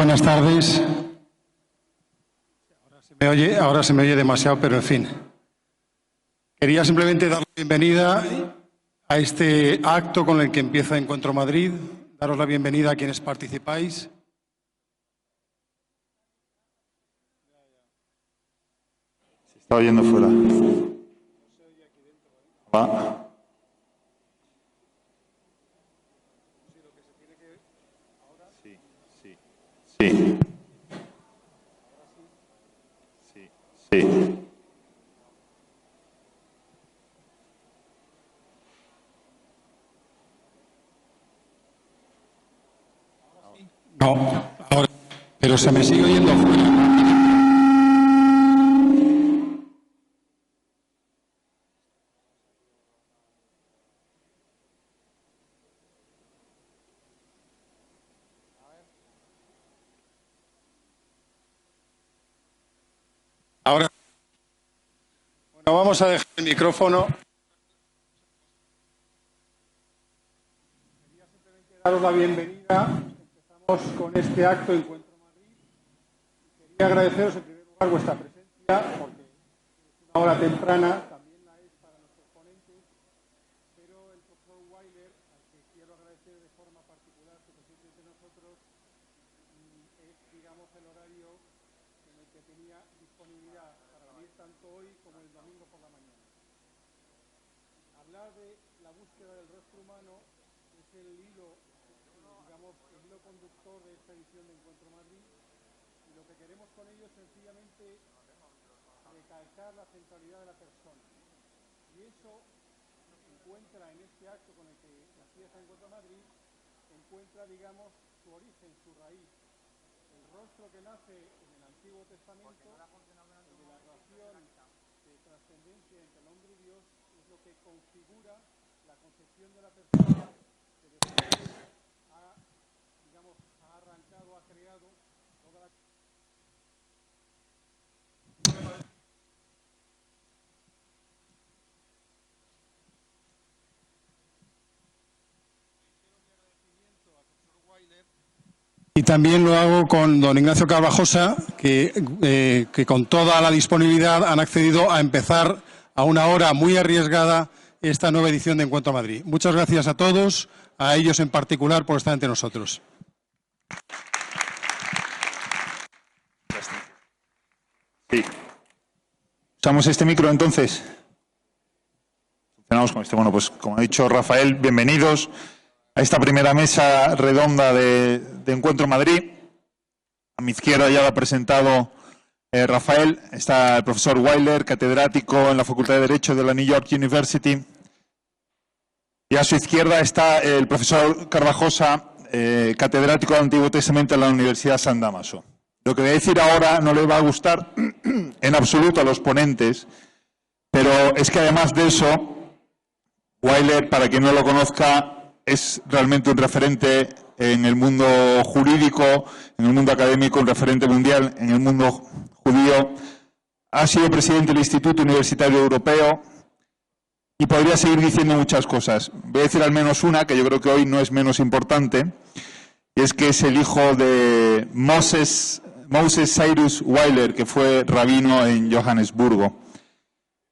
buenas tardes. Ahora se me oye demasiado, pero en fin. Quería simplemente dar la bienvenida a este acto con el que empieza Encuentro Madrid. Daros la bienvenida a quienes participáis. Se está oyendo fuera. ¿Va? Sí. No, ahora, pero se me sigue oyendo fuera. Ahora, bueno, vamos a dejar el micrófono. Quería simplemente daros la bienvenida. Empezamos con este acto Encuentro Madrid. Quería agradeceros en primer lugar vuestra presencia, porque es una hora temprana, también la es para nuestros ponentes, pero el profesor Weiler, al que quiero agradecer de forma particular su presencia entre nosotros, es, digamos, el horario en el que tenía disponibilidad para venir tanto hoy como el domingo por la mañana. Hablar de la búsqueda del rostro humano es el hilo, digamos, el hilo conductor de esta edición de Encuentro Madrid, y lo que queremos con ello es sencillamente recalcar la centralidad de la persona. Y eso se encuentra en este acto con el que nacía este Encuentro Madrid, encuentra, digamos, su origen, su raíz. El rostro que nace en el Antiguo Testamento, el de la relación de trascendencia entre el hombre y Dios, es lo que configura la concepción de la persona que después ha, digamos, ha arrancado, ha creado toda la... Y también lo hago con don Ignacio Carvajosa, que con toda la disponibilidad han accedido a empezar a una hora muy arriesgada esta nueva edición de Encuentro Madrid. Muchas gracias a todos, a ellos en particular por estar entre nosotros. Sí. ¿Usamos este micro entonces? Funcionamos con este. Bueno, pues como ha dicho Rafael, bienvenidos a esta primera mesa redonda de Encuentro Madrid. A mi izquierda ya lo ha presentado Rafael, está el profesor Weiler, catedrático en la Facultad de Derecho de la New York University. Y a su izquierda está el profesor Carvajosa, catedrático del Antiguo Testamento en la Universidad San Damaso. Lo que voy a decir ahora no le va a gustar en absoluto a los ponentes, pero es que además de eso, Weiler, para quien no lo conozca, es realmente un referente en el mundo jurídico, en el mundo académico, un referente mundial en el mundo judío. Ha sido presidente del Instituto Universitario Europeo y podría seguir diciendo muchas cosas. Voy a decir al menos una, que yo creo que hoy no es menos importante, y es que es el hijo de Moses Cyrus Weiler, que fue rabino en Johannesburgo.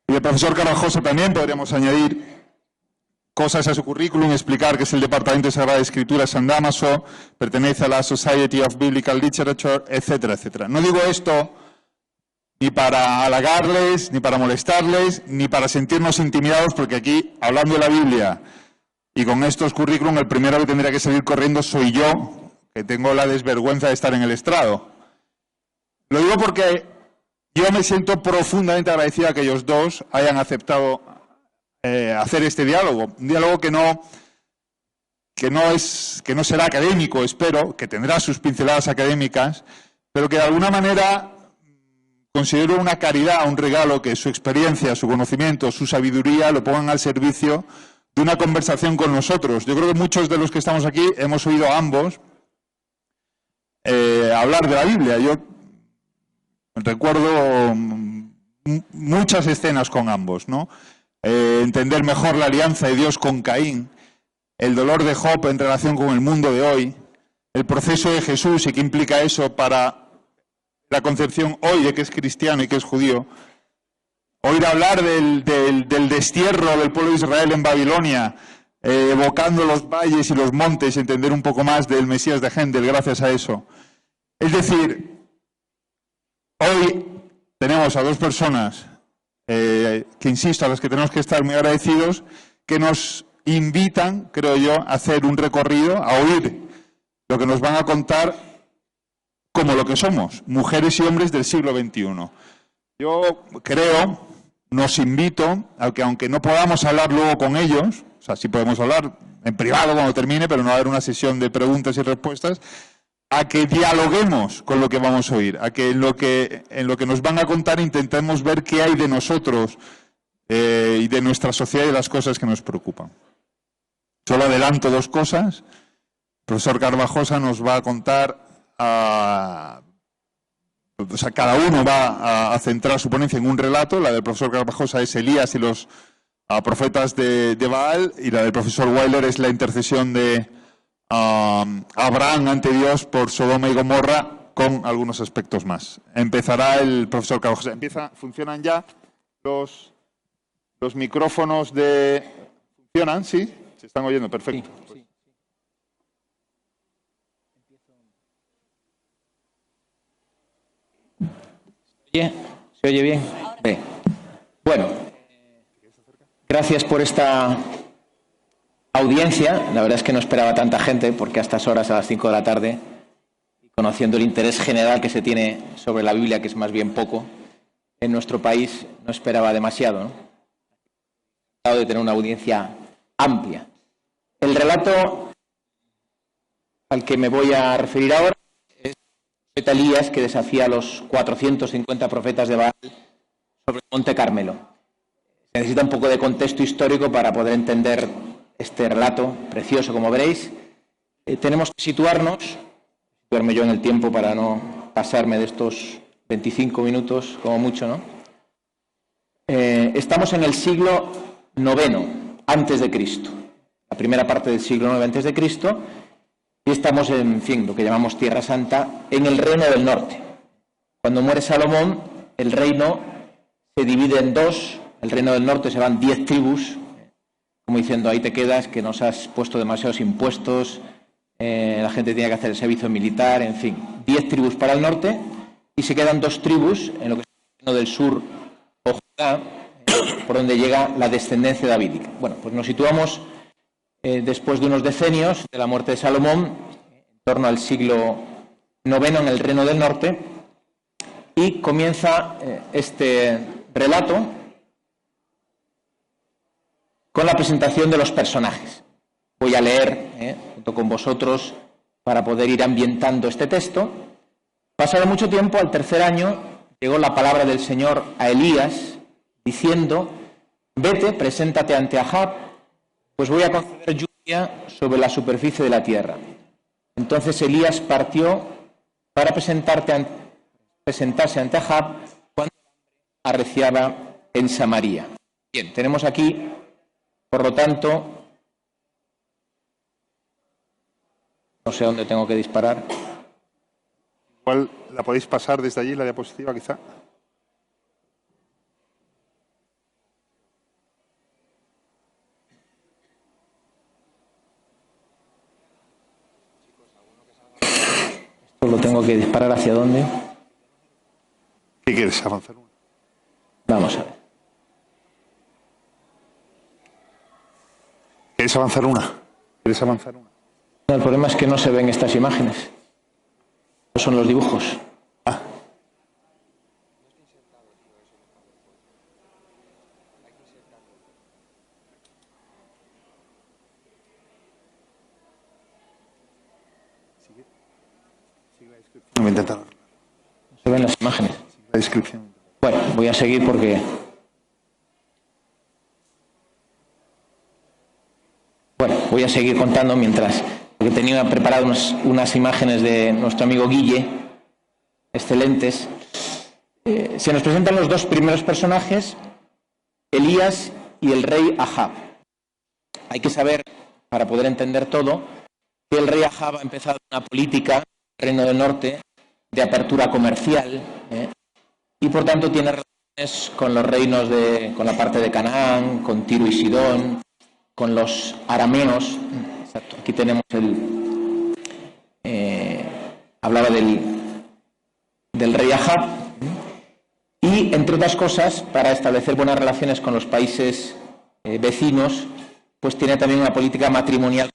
Y el profesor Carvajosa también podríamos añadir cosas a su currículum, explicar que es el Departamento de Sagrada Escritura San Damaso, pertenece a la Society of Biblical Literature, etcétera, etcétera. No digo esto ni para halagarles, ni para molestarles, ni para sentirnos intimidados, porque aquí, hablando de la Biblia y con estos currículum, el primero que tendría que salir corriendo soy yo, que tengo la desvergüenza de estar en el estrado. Lo digo porque yo me siento profundamente agradecido a que ellos dos hayan aceptado hacer este diálogo. Un diálogo que no será académico, espero, que tendrá sus pinceladas académicas, pero que de alguna manera considero una caridad, un regalo, que su experiencia, su conocimiento, su sabiduría lo pongan al servicio de una conversación con nosotros. Yo creo que muchos de los que estamos aquí hemos oído a ambos hablar de la Biblia. Yo recuerdo muchas escenas con ambos, ¿no? Entender mejor la alianza de Dios con Caín, el dolor de Job en relación con el mundo de hoy, el proceso de Jesús y qué implica eso para la concepción hoy de que es cristiano y que es judío. Oír hablar del destierro del pueblo de Israel en Babilonia, evocando los valles y los montes, entender un poco más del Mesías de Händel gracias a eso. Es decir, hoy tenemos a dos personas que, insisto, a las que tenemos que estar muy agradecidos, que nos invitan, creo yo, a hacer un recorrido, a oír lo que nos van a contar como lo que somos, mujeres y hombres del siglo XXI. Yo creo, nos invito a que, aunque no podamos hablar luego con ellos, o sea, sí podemos hablar en privado cuando termine, pero no va a haber una sesión de preguntas y respuestas, a que dialoguemos con lo que vamos a oír, a que en lo que nos van a contar intentemos ver qué hay de nosotros y de nuestra sociedad y las cosas que nos preocupan. Solo adelanto dos cosas. El profesor Garbajosa nos va a contar, o sea, cada uno va a centrar su ponencia en un relato. La del profesor Garbajosa es Elías y los profetas de Baal, y la del profesor Weiler es la intercesión de Abraham ante Dios por Sodoma y Gomorra, con algunos aspectos más. Empezará el profesor Garbajosa. ¿Funcionan ya los micrófonos de... ¿Funcionan? ¿Sí? ¿Se están oyendo? Perfecto. Sí. ¿Se oye bien? Bien. Bueno, gracias por esta audiencia. La verdad es que no esperaba tanta gente, porque a estas horas, a las 5 de la tarde, y conociendo el interés general que se tiene sobre la Biblia, que es más bien poco, en nuestro país, no esperaba demasiado, ¿no? De tener una audiencia amplia. El relato al que me voy a referir ahora es el profeta Elías, que desafía a los 450 profetas de Baal sobre el Monte Carmelo. Se necesita un poco de contexto histórico para poder entender este relato precioso, como veréis. Tenemos que situarme yo en el tiempo para no pasarme de estos 25 minutos, como mucho, ¿no? Estamos en el siglo IX antes de Cristo, la primera parte del siglo IX antes de Cristo, y estamos en fin, lo que llamamos Tierra Santa, en el Reino del Norte. Cuando muere Salomón, el reino se divide en dos. El Reino del Norte se van 10 tribus, como diciendo, ahí te quedas, que nos has puesto demasiados impuestos, la gente tiene que hacer el servicio militar, en fin, 10 tribus para el norte, y se quedan 2 tribus en lo que es el Reino del Sur o Judá, por donde llega la descendencia davídica. Bueno, pues nos situamos después de unos decenios de la muerte de Salomón, en torno al siglo IX en el Reino del Norte, y comienza este relato con la presentación de los personajes. Voy a leer junto con vosotros para poder ir ambientando este texto. Pasado mucho tiempo, al tercer año, llegó la palabra del Señor a Elías, diciendo: vete, preséntate ante Ahab, pues voy a conceder lluvia sobre la superficie de la tierra. Entonces Elías partió para presentarse ante Ahab cuando arreciaba en Samaria. Bien, tenemos aquí, por lo tanto, no sé dónde tengo que disparar. ¿Cuál la podéis pasar desde allí, la diapositiva quizá? Esto lo tengo que disparar hacia dónde. ¿Qué quieres avanzar? Vamos a ver. ¿Quieres avanzar una? ¿Quieres avanzar una? No, el problema es que no se ven estas imágenes. Estos son los dibujos. Ah. Voy a intentar. No se ven las imágenes. La descripción. Bueno, voy a seguir porque... Bueno, voy a seguir contando mientras... Porque tenía preparadas unas imágenes de nuestro amigo Guille, excelentes. Se nos presentan los dos primeros personajes, Elías y el rey Ahab. Hay que saber, para poder entender todo, que el rey Ahab ha empezado una política, el Reino del Norte, de apertura comercial, y por tanto tiene relaciones con los reinos con la parte de Canaán, con Tiro y Sidón, con los arameos. Exacto. Aquí tenemos hablaba del rey Ahab, y entre otras cosas, para establecer buenas relaciones con los países vecinos, pues tiene también una política matrimonial.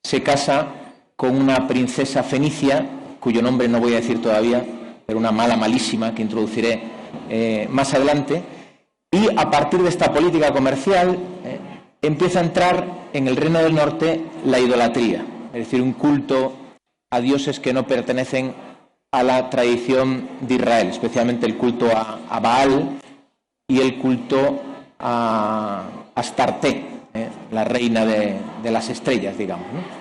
Se casa con una princesa fenicia, cuyo nombre no voy a decir todavía, pero una mala malísima que introduciré más adelante, y a partir de esta política comercial empieza a entrar en el Reino del Norte la idolatría, es decir, un culto a dioses que no pertenecen a la tradición de Israel, especialmente el culto a Baal y el culto a Astarte, la reina de las estrellas, digamos, ¿no?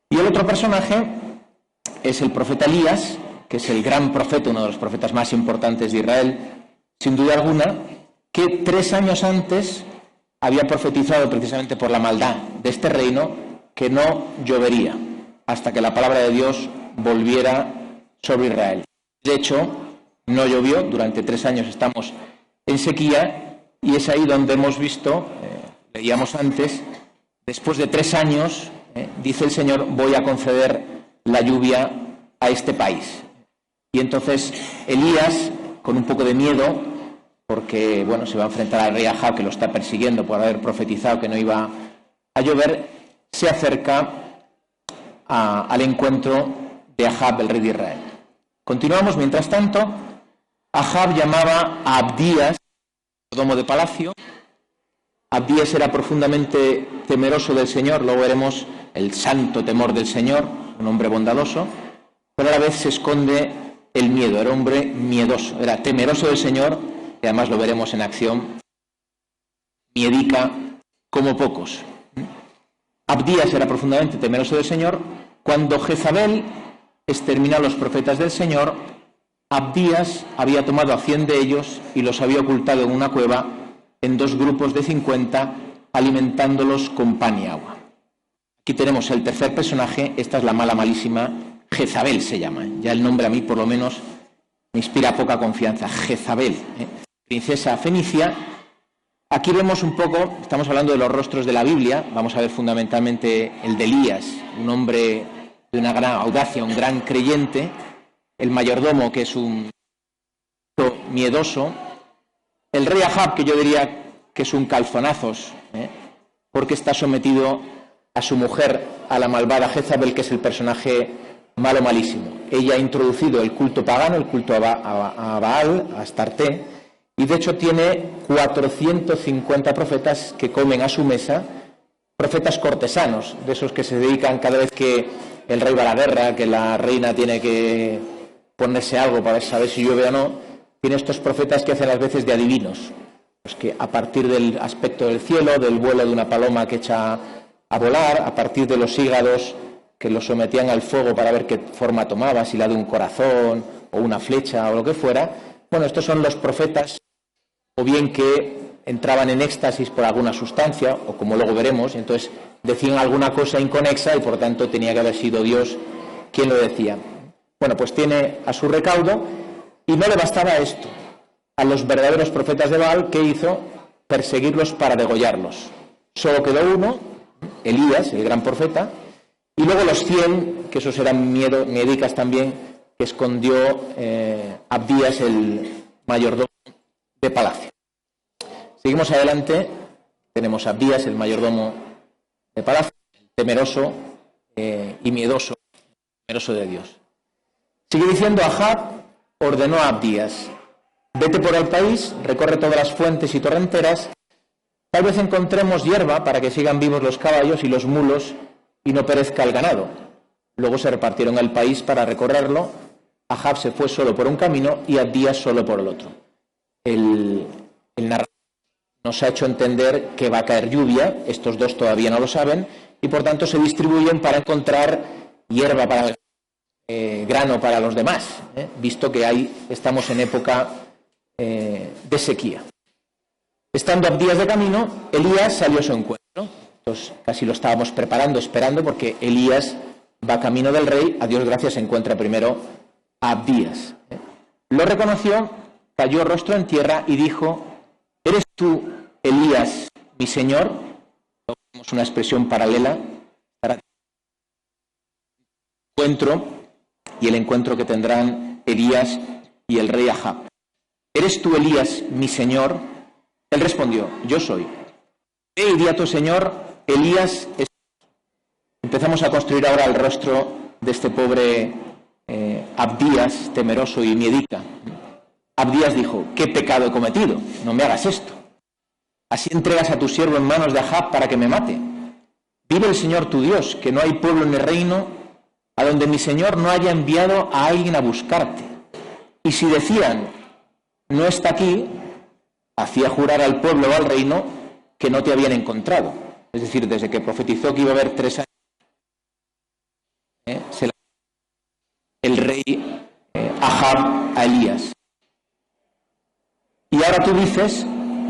Y el otro personaje es el profeta Elías, que es el gran profeta, uno de los profetas más importantes de Israel, sin duda alguna, que 3 años antes había profetizado precisamente por la maldad de este reino que no llovería hasta que la palabra de Dios volviera sobre Israel. De hecho, no llovió, durante 3 años estamos en sequía, y es ahí donde hemos visto, leíamos antes, después de 3 años, dice el Señor, voy a conceder la lluvia a este país. Y entonces Elías, con un poco de miedo, porque bueno, se va a enfrentar al rey Ahab, que lo está persiguiendo por haber profetizado que no iba a llover, se acerca al encuentro de Ahab, el rey de Israel. Continuamos. Mientras tanto, Ahab llamaba a Abdías, mayordomo de palacio. Abdías era profundamente temeroso del Señor, luego veremos el santo temor del Señor, un hombre bondadoso, pero a la vez se esconde el miedo, era un hombre miedoso, era temeroso del Señor, y además lo veremos en acción, miedica como pocos. Abdías era profundamente temeroso del Señor. Cuando Jezabel exterminó a los profetas del Señor, Abdías había tomado a 100 de ellos y los había ocultado en una cueva en 2 grupos de 50, alimentándolos con pan y agua. Aquí tenemos el tercer personaje. Esta es la mala malísima, Jezabel se llama. Ya el nombre a mí por lo menos me inspira poca confianza. Jezabel, princesa fenicia. Aquí vemos un poco, estamos hablando de los rostros de la Biblia, vamos a ver fundamentalmente el de Elías, un hombre de una gran audacia, un gran creyente, el mayordomo, que es un miedoso, el rey Ahab, que yo diría que es un calzonazos, porque está sometido a su mujer, a la malvada Jezabel, que es el personaje malo malísimo. Ella ha introducido el culto pagano, el culto a Baal, a Astarte, y de hecho tiene 450 profetas que comen a su mesa, profetas cortesanos, de esos que se dedican cada vez que el rey va a la guerra, que la reina tiene que ponerse algo para saber si llueve o no. Tiene estos profetas que hacen las veces de adivinos, pues que a partir del aspecto del cielo, del vuelo de una paloma que echa a volar, a partir de los hígados que los sometían al fuego para ver qué forma tomaba, si la de un corazón o una flecha o lo que fuera. Bueno, estos son los profetas, o bien que entraban en éxtasis por alguna sustancia, o como luego veremos, y entonces decían alguna cosa inconexa y por tanto tenía que haber sido Dios quien lo decía. Bueno, pues tiene a su recaudo, y no le bastaba esto. A los verdaderos profetas de Baal, ¿qué hizo? Perseguirlos para degollarlos. Solo quedó uno, Elías, el gran profeta, y luego los 100, que esos eran miedicas también, que escondió Abdías, el mayordomo de palacio. Seguimos adelante. Tenemos a Abdías, el mayordomo de palacio, temeroso y miedoso, temeroso de Dios. Sigue diciendo: Ahab ordenó a Abdías: vete por el país, recorre todas las fuentes y torrenteras, tal vez encontremos hierba para que sigan vivos los caballos y los mulos y no perezca el ganado. Luego se repartieron el país para recorrerlo. Ahab se fue solo por un camino y Abdías solo por el otro. El narrador nos ha hecho entender que va a caer lluvia, estos dos todavía no lo saben, y por tanto se distribuyen para encontrar hierba para el grano para los demás, visto que estamos en época de sequía. Estando Abdías de camino, Elías salió a su encuentro. Entonces, casi lo estábamos preparando, esperando, porque Elías va camino del rey, a Dios gracias, encuentra primero a Abdías. Lo reconoció, cayó rostro en tierra y dijo: ¿eres tú, Elías, mi señor? Tenemos una expresión paralela para el encuentro y el encuentro que tendrán Elías y el rey Ahab. ¿Eres tú, Elías, mi señor? Él respondió: yo soy. Ve y di a tu señor, Elías es... Empezamos a construir ahora el rostro de este pobre Abdías, temeroso y miedica. Abdías dijo: ¿qué pecado he cometido? No me hagas esto. Así entregas a tu siervo en manos de Ahab para que me mate. Vive el Señor tu Dios, que no hay pueblo en el reino a donde mi Señor no haya enviado a alguien a buscarte. Y si decían: no está aquí, hacía jurar al pueblo o al reino que no te habían encontrado. Es decir, desde que profetizó que iba a haber 3 años, el rey Ahab a Elías. Y ahora tú dices: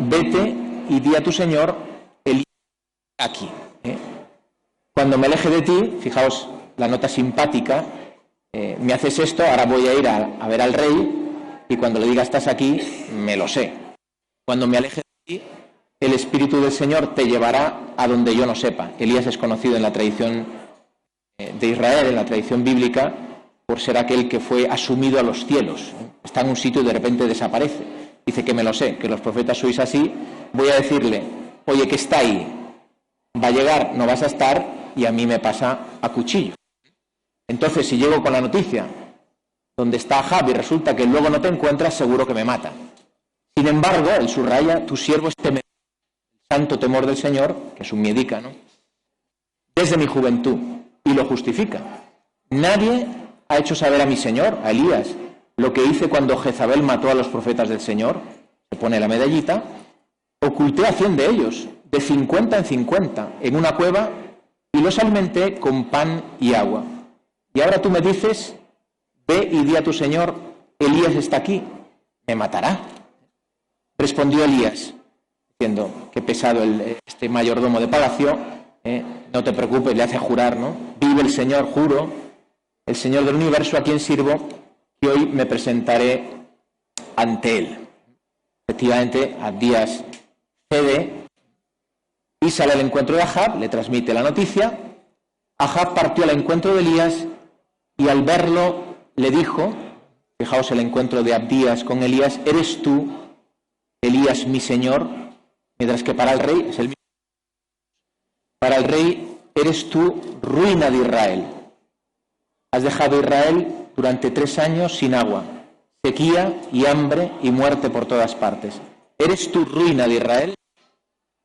vete y di a tu señor, Elías aquí. Cuando me aleje de ti, fijaos la nota simpática, me haces esto, ahora voy a ir a ver al rey, y cuando le diga estás aquí, me lo sé. Cuando me aleje de ti, el Espíritu del Señor te llevará a donde yo no sepa. Elías es conocido en la tradición de Israel, en la tradición bíblica, por ser aquel que fue asumido a los cielos. Está en un sitio y de repente desaparece. Dice que me lo sé, que los profetas sois así. Voy a decirle: oye, que está ahí, va a llegar, no vas a estar, y a mí me pasa a cuchillo. Entonces, si llego con la noticia donde está Ahab y resulta que luego no te encuentras, seguro que me mata. Sin embargo, él subraya: tu siervo es temeroso, el santo temor del Señor, que es un miedica, ¿no?, desde mi juventud, y lo justifica. Nadie ha hecho saber a mi Señor, a Elías, lo que hice cuando Jezabel mató a los profetas del Señor. Se pone la medallita. Oculté a 100 de ellos, de 50 en 50, en una cueva, y los alimenté con pan y agua. Y ahora tú me dices: ve y di a tu señor, Elías está aquí, ¿me matará? Respondió Elías, diciendo: qué pesado este mayordomo de palacio, no te preocupes, le hace jurar, ¿no? Vive el Señor, juro, el Señor del universo a quien sirvo, que hoy me presentaré ante él. Efectivamente, Abdías cede y sale al encuentro de Ahab, le transmite la noticia. Ahab partió al encuentro de Elías y al verlo le dijo, fijaos el encuentro de Abdías con Elías: ¿eres tú, Elías, mi señor? Mientras que para el rey es el mismo. Para el rey: eres tú, ruina de Israel. Has dejado a Israel durante 3 años sin agua, sequía y hambre y muerte por todas partes. ¿Eres tú, ruina de Israel?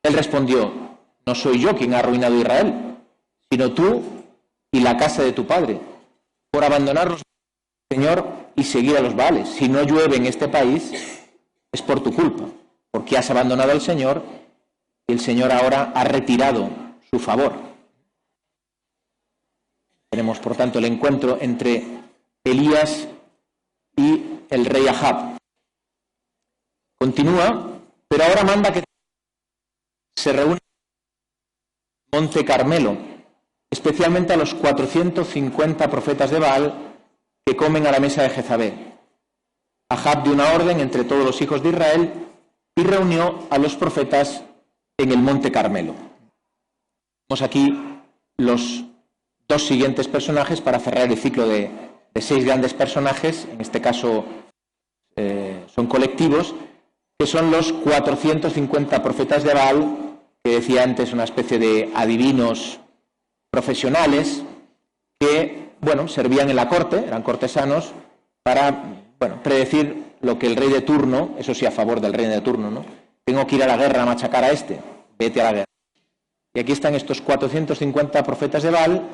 Él respondió: no soy yo quien ha arruinado a Israel, sino tú y la casa de tu padre, por abandonar los Señor y seguir a los Baales. Si no llueve en este país, es por tu culpa, porque has abandonado al Señor y el Señor ahora ha retirado su favor. Tenemos, por tanto, el encuentro entre Elías y el rey Ahab. Continúa, pero ahora manda que se reúnan en el Monte Carmelo, especialmente a los 450 profetas de Baal que comen a la mesa de Jezabel. Ahab dio una orden entre todos los hijos de Israel y reunió a los profetas en el Monte Carmelo. Vemos aquí los 2 siguientes personajes para cerrar el ciclo de 6 grandes personajes, en este caso son colectivos, que son los 450 profetas de Baal, que decía antes, una especie de adivinos profesionales que, servían en la corte, eran cortesanos, para, predecir lo que el rey de turno, eso sí, a favor del rey de turno, ¿no? Tengo que ir a la guerra a machacar a este, vete a la guerra. Y aquí están estos 450 profetas de Baal,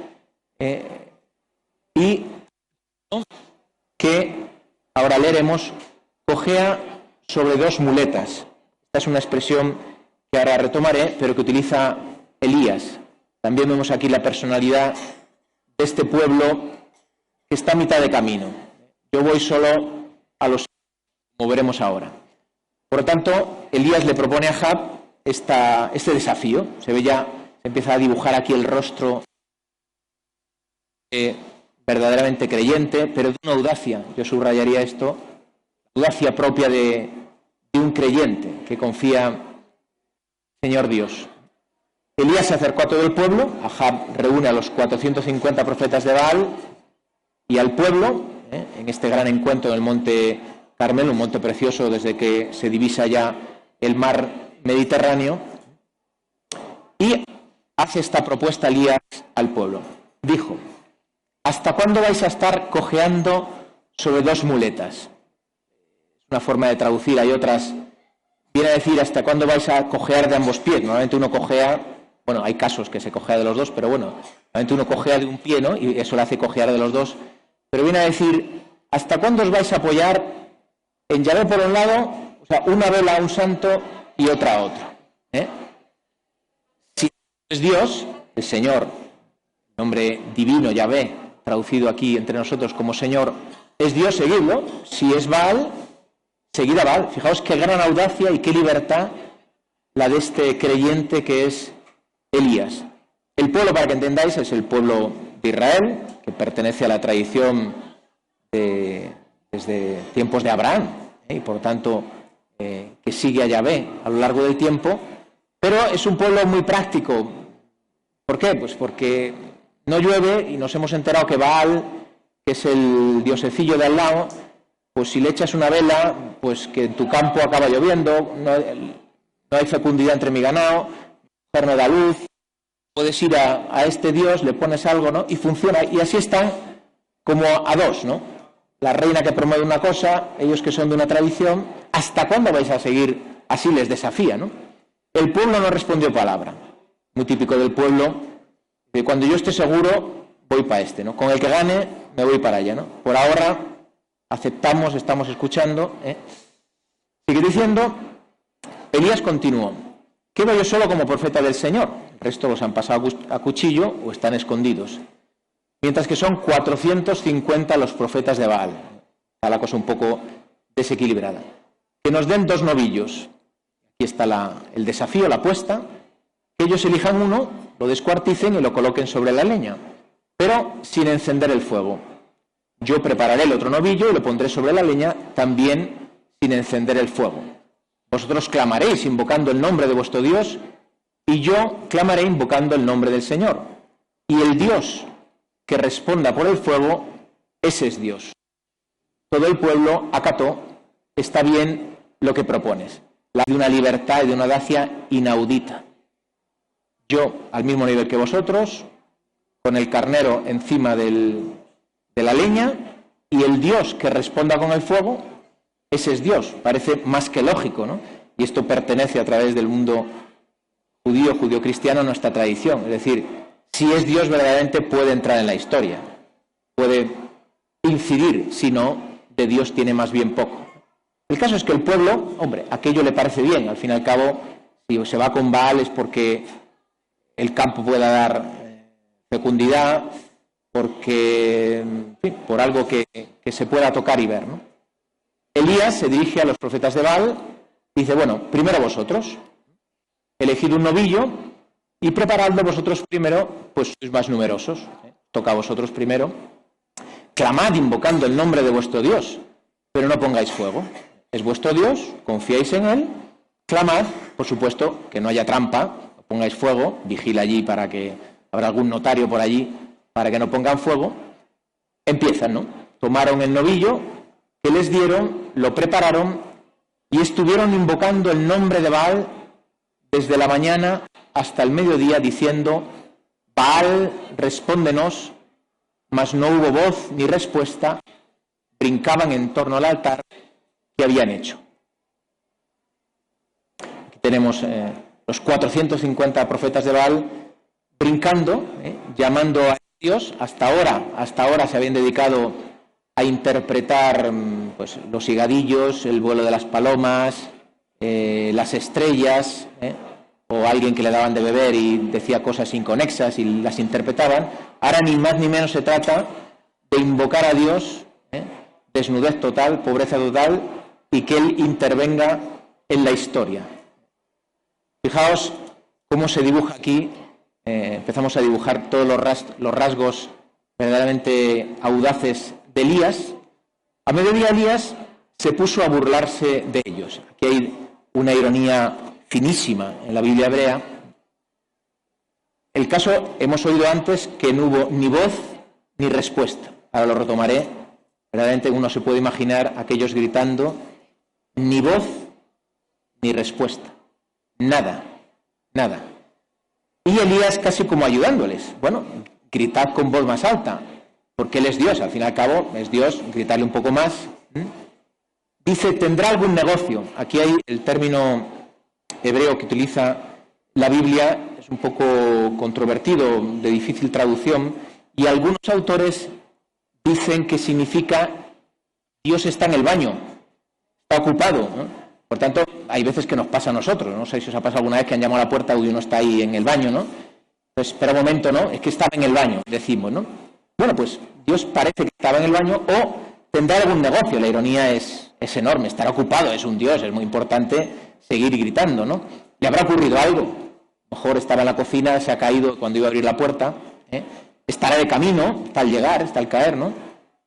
y que, ahora leeremos, cojea sobre 2 muletas. Esta es una expresión que ahora retomaré, pero que utiliza Elías. También vemos aquí la personalidad de este pueblo que está a mitad de camino. Yo voy solo a los... como veremos ahora. Por lo tanto, Elías le propone a Ahab este desafío. Se ve ya, se empieza a dibujar aquí el rostro verdaderamente creyente, pero de una audacia, yo subrayaría esto, audacia propia de un creyente que confía, Señor Dios. Elías se acercó a todo el pueblo, Ahab reúne a los 450 profetas de Baal y al pueblo, en este gran encuentro en el monte Carmelo, un monte precioso desde que se divisa ya el mar Mediterráneo, y hace esta propuesta Elías al pueblo. Dijo: ¿hasta cuándo vais a estar cojeando sobre dos muletas? Es una forma de traducir, hay otras, viene a decir ¿hasta cuándo vais a cojear de ambos pies? Normalmente uno cojea, bueno, hay casos que se cojea de los dos, pero bueno, normalmente uno cojea de un pie, ¿no? Y eso le hace cojear de los dos, pero viene a decir ¿hasta cuándo os vais a apoyar en Yahvé por un lado, o sea, una vela a un santo y otra a otro? Si es Dios, el Señor, el nombre divino, Yahvé, traducido aquí entre nosotros como Señor, es Dios, seguidlo. Si es Baal, seguid a Baal. Fijaos qué gran audacia y qué libertad la de este creyente que es Elías. El pueblo, para que entendáis, es el pueblo de Israel, que pertenece a la tradición desde tiempos de Abraham, y por tanto que sigue a Yahvé a lo largo del tiempo, pero es un pueblo muy práctico. ¿Por qué? Pues porque no llueve y nos hemos enterado que Baal, que es el diosecillo de al lado, pues si le echas una vela, pues que en tu campo acaba lloviendo, no hay fecundidad entre mi ganado, no da luz, puedes ir a este dios, le pones algo, ¿no? Y funciona, y así están como a dos, ¿no? La reina que promueve una cosa, ellos que son de una tradición, ¿hasta cuándo vais a seguir así? Les desafía, ¿no? El pueblo no respondió palabra, muy típico del pueblo, de cuando yo esté seguro, voy para este, ¿no? Con el que gane, me voy para allá, ¿no? Por ahora, aceptamos, estamos escuchando, Sigue diciendo, Elías continuó: quedo yo solo como profeta del Señor, el resto los han pasado a cuchillo o están escondidos, mientras que son 450 los profetas de Baal. Está la cosa un poco desequilibrada. Que nos den 2 novillos. Aquí está el desafío, la apuesta, que ellos elijan uno, lo descuarticen y lo coloquen sobre la leña, pero sin encender el fuego. Yo prepararé el otro novillo y lo pondré sobre la leña, también sin encender el fuego. Vosotros clamaréis invocando el nombre de vuestro Dios, y yo clamaré invocando el nombre del Señor. Y el Dios que responda por el fuego, ese es Dios. Todo el pueblo acató: está bien lo que propones. La de una libertad y de una audacia inaudita. Yo, al mismo nivel que vosotros, con el carnero encima de la leña, y el Dios que responda con el fuego, ese es Dios. Parece más que lógico, ¿no? Y esto pertenece a través del mundo judío-cristiano a nuestra tradición. Es decir, si es Dios verdaderamente puede entrar en la historia, puede incidir, si no, de Dios tiene más bien poco. El caso es que el pueblo, hombre, aquello le parece bien. Al fin y al cabo, si se va con Baal es porque el campo pueda dar fecundidad, porque, en fin, por algo que se pueda tocar y ver, ¿no? Elías se dirige a los profetas de Baal y dice: bueno, primero vosotros, elegid un novillo y preparadlo vosotros primero, pues sois más numerosos, toca a vosotros primero. Clamad invocando el nombre de vuestro Dios, pero no pongáis fuego. Es vuestro Dios, confiáis en Él, clamad, por supuesto, que no haya trampa, no pongáis fuego, vigila allí para que habrá algún notario por allí para que no pongan fuego. Empiezan, ¿no? Tomaron el novillo que les dieron, lo prepararon y estuvieron invocando el nombre de Baal desde la mañana hasta el mediodía, diciendo: Baal, respóndenos. Mas no hubo voz ni respuesta. Brincaban en torno al altar que habían hecho. Aquí tenemos los 450 profetas de Baal brincando, llamando a Dios. Hasta ahora se habían dedicado a interpretar pues, los higadillos, el vuelo de las palomas, las estrellas, o alguien que le daban de beber y decía cosas inconexas y las interpretaban. Ahora ni más ni menos se trata de invocar a Dios, desnudez total, pobreza total, y que Él intervenga en la historia. Fijaos cómo se dibuja aquí, empezamos a dibujar todos los rasgos verdaderamente audaces de Elías, a mediodía Elías se puso a burlarse de ellos. Aquí hay una ironía finísima en la Biblia hebrea. El caso, hemos oído antes que no hubo ni voz ni respuesta. Ahora lo retomaré. Verdaderamente uno se puede imaginar aquellos gritando, ni voz ni respuesta. Nada, nada. Y Elías casi como ayudándoles. Bueno, gritad con voz más alta, porque él es Dios, al fin y al cabo es Dios, gritarle un poco más. Dice, ¿tendrá algún negocio? Aquí hay el término hebreo que utiliza la Biblia, es un poco controvertido, de difícil traducción, y algunos autores dicen que significa Dios está en el baño, está ocupado, ¿no? Por tanto, hay veces que nos pasa a nosotros, no sé si os ha pasado alguna vez que han llamado a la puerta y uno está ahí en el baño, ¿no? Pues espera un momento, ¿no? Es que estaba en el baño, decimos, ¿no? Bueno, pues Dios parece que estaba en el baño o tendrá algún negocio. La ironía es enorme, estará ocupado, es un Dios, es muy importante seguir gritando, ¿no? ¿Le habrá ocurrido algo? A lo mejor estaba en la cocina, se ha caído cuando iba a abrir la puerta, ¿eh? Estará de camino, está al llegar, está al caer, ¿no?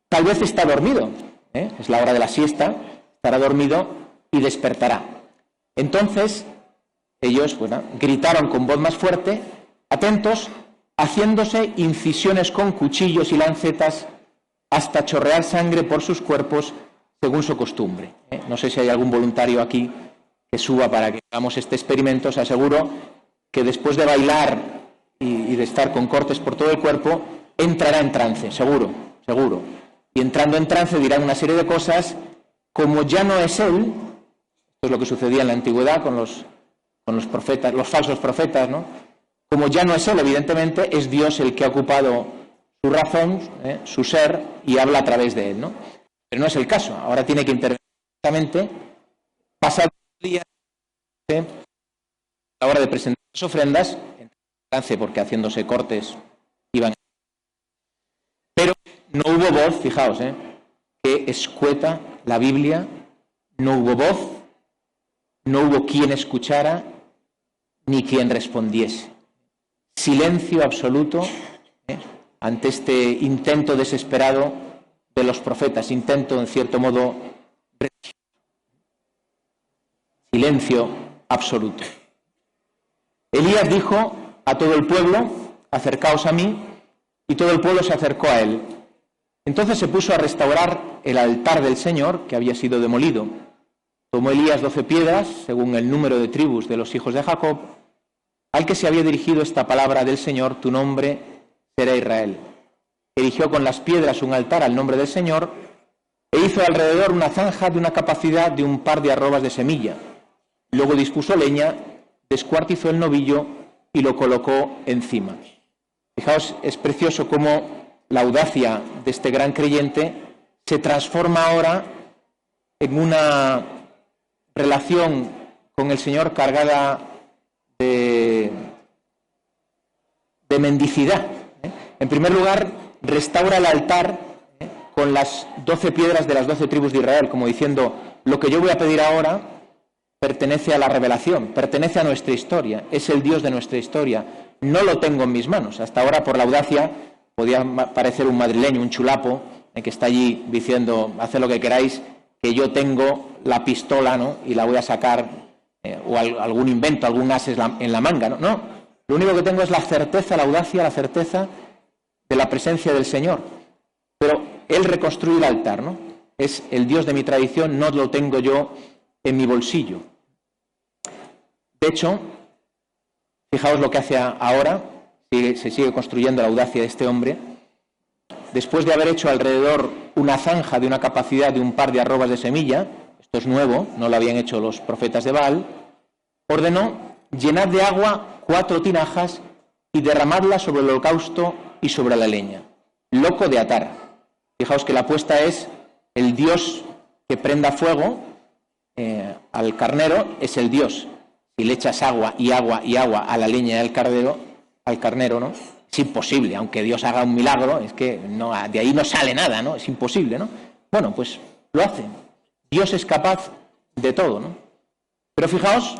Tal vez está dormido, ¿eh? Es la hora de la siesta, estará dormido y despertará. Entonces, ellos, bueno, gritaron con voz más fuerte, atentos, haciéndose incisiones con cuchillos y lancetas hasta chorrear sangre por sus cuerpos según su costumbre. No sé si hay algún voluntario aquí que suba para que hagamos este experimento. Os aseguro que después de bailar y de estar con cortes por todo el cuerpo, entrará en trance, seguro, seguro. Y entrando en trance dirán una serie de cosas, como ya no es él, esto es lo que sucedía en la antigüedad con los profetas, los falsos profetas, ¿no? Como ya no es él, evidentemente, es Dios el que ha ocupado su razón, su ser, y habla a través de él, ¿no? Pero no es el caso. Ahora tiene que intervenir directamente, pasado el día, a la hora de presentar las ofrendas, en trance porque haciéndose cortes iban. Pero no hubo voz, fijaos, que escueta la Biblia, no hubo voz, no hubo quien escuchara, ni quien respondiese. Silencio absoluto ante este intento desesperado de los profetas, intento en cierto modo, silencio absoluto. Elías dijo a todo el pueblo, acercaos a mí, y todo el pueblo se acercó a él. Entonces se puso a restaurar el altar del Señor, que había sido demolido. Tomó Elías 12 piedras, según el número de tribus de los hijos de Jacob, al que se había dirigido esta palabra del Señor, tu nombre será Israel. Erigió con las piedras un altar al nombre del Señor e hizo alrededor una zanja de una capacidad de un par de arrobas de semilla. Luego dispuso leña, descuartizó el novillo y lo colocó encima. Fijaos, es precioso cómo la audacia de este gran creyente se transforma ahora en una relación con el Señor cargada de mendicidad. En primer lugar, restaura el altar con las 12 piedras de las 12 tribus de Israel, como diciendo, lo que yo voy a pedir ahora pertenece a la revelación, pertenece a nuestra historia, es el Dios de nuestra historia, no lo tengo en mis manos. Hasta ahora, por la audacia, podía parecer un madrileño, un chulapo, que está allí diciendo, haced lo que queráis, que yo tengo la pistola, ¿no? Y la voy a sacar, o algún invento, algún as en la manga, ¿no? No, lo único que tengo es la certeza, la audacia, la certeza de la presencia del Señor. Pero Él reconstruye el altar, ¿no? Es el Dios de mi tradición, no lo tengo yo en mi bolsillo. De hecho, fijaos lo que hace ahora, se sigue construyendo la audacia de este hombre. Después de haber hecho alrededor una zanja de una capacidad de un par de arrobas de semilla, esto es nuevo, no lo habían hecho los profetas de Baal, ordenó llenad de agua 4 tinajas y derramadla sobre el holocausto y sobre la leña. Loco de atar. Fijaos que la apuesta es el Dios que prenda fuego al carnero, es el Dios. Si le echas agua y agua y agua a la leña y al carnero, ¿no? Es imposible, aunque Dios haga un milagro, es que no, de ahí no sale nada, ¿no? Es imposible, ¿no? Bueno, pues lo hace. Dios es capaz de todo, ¿no? Pero fijaos,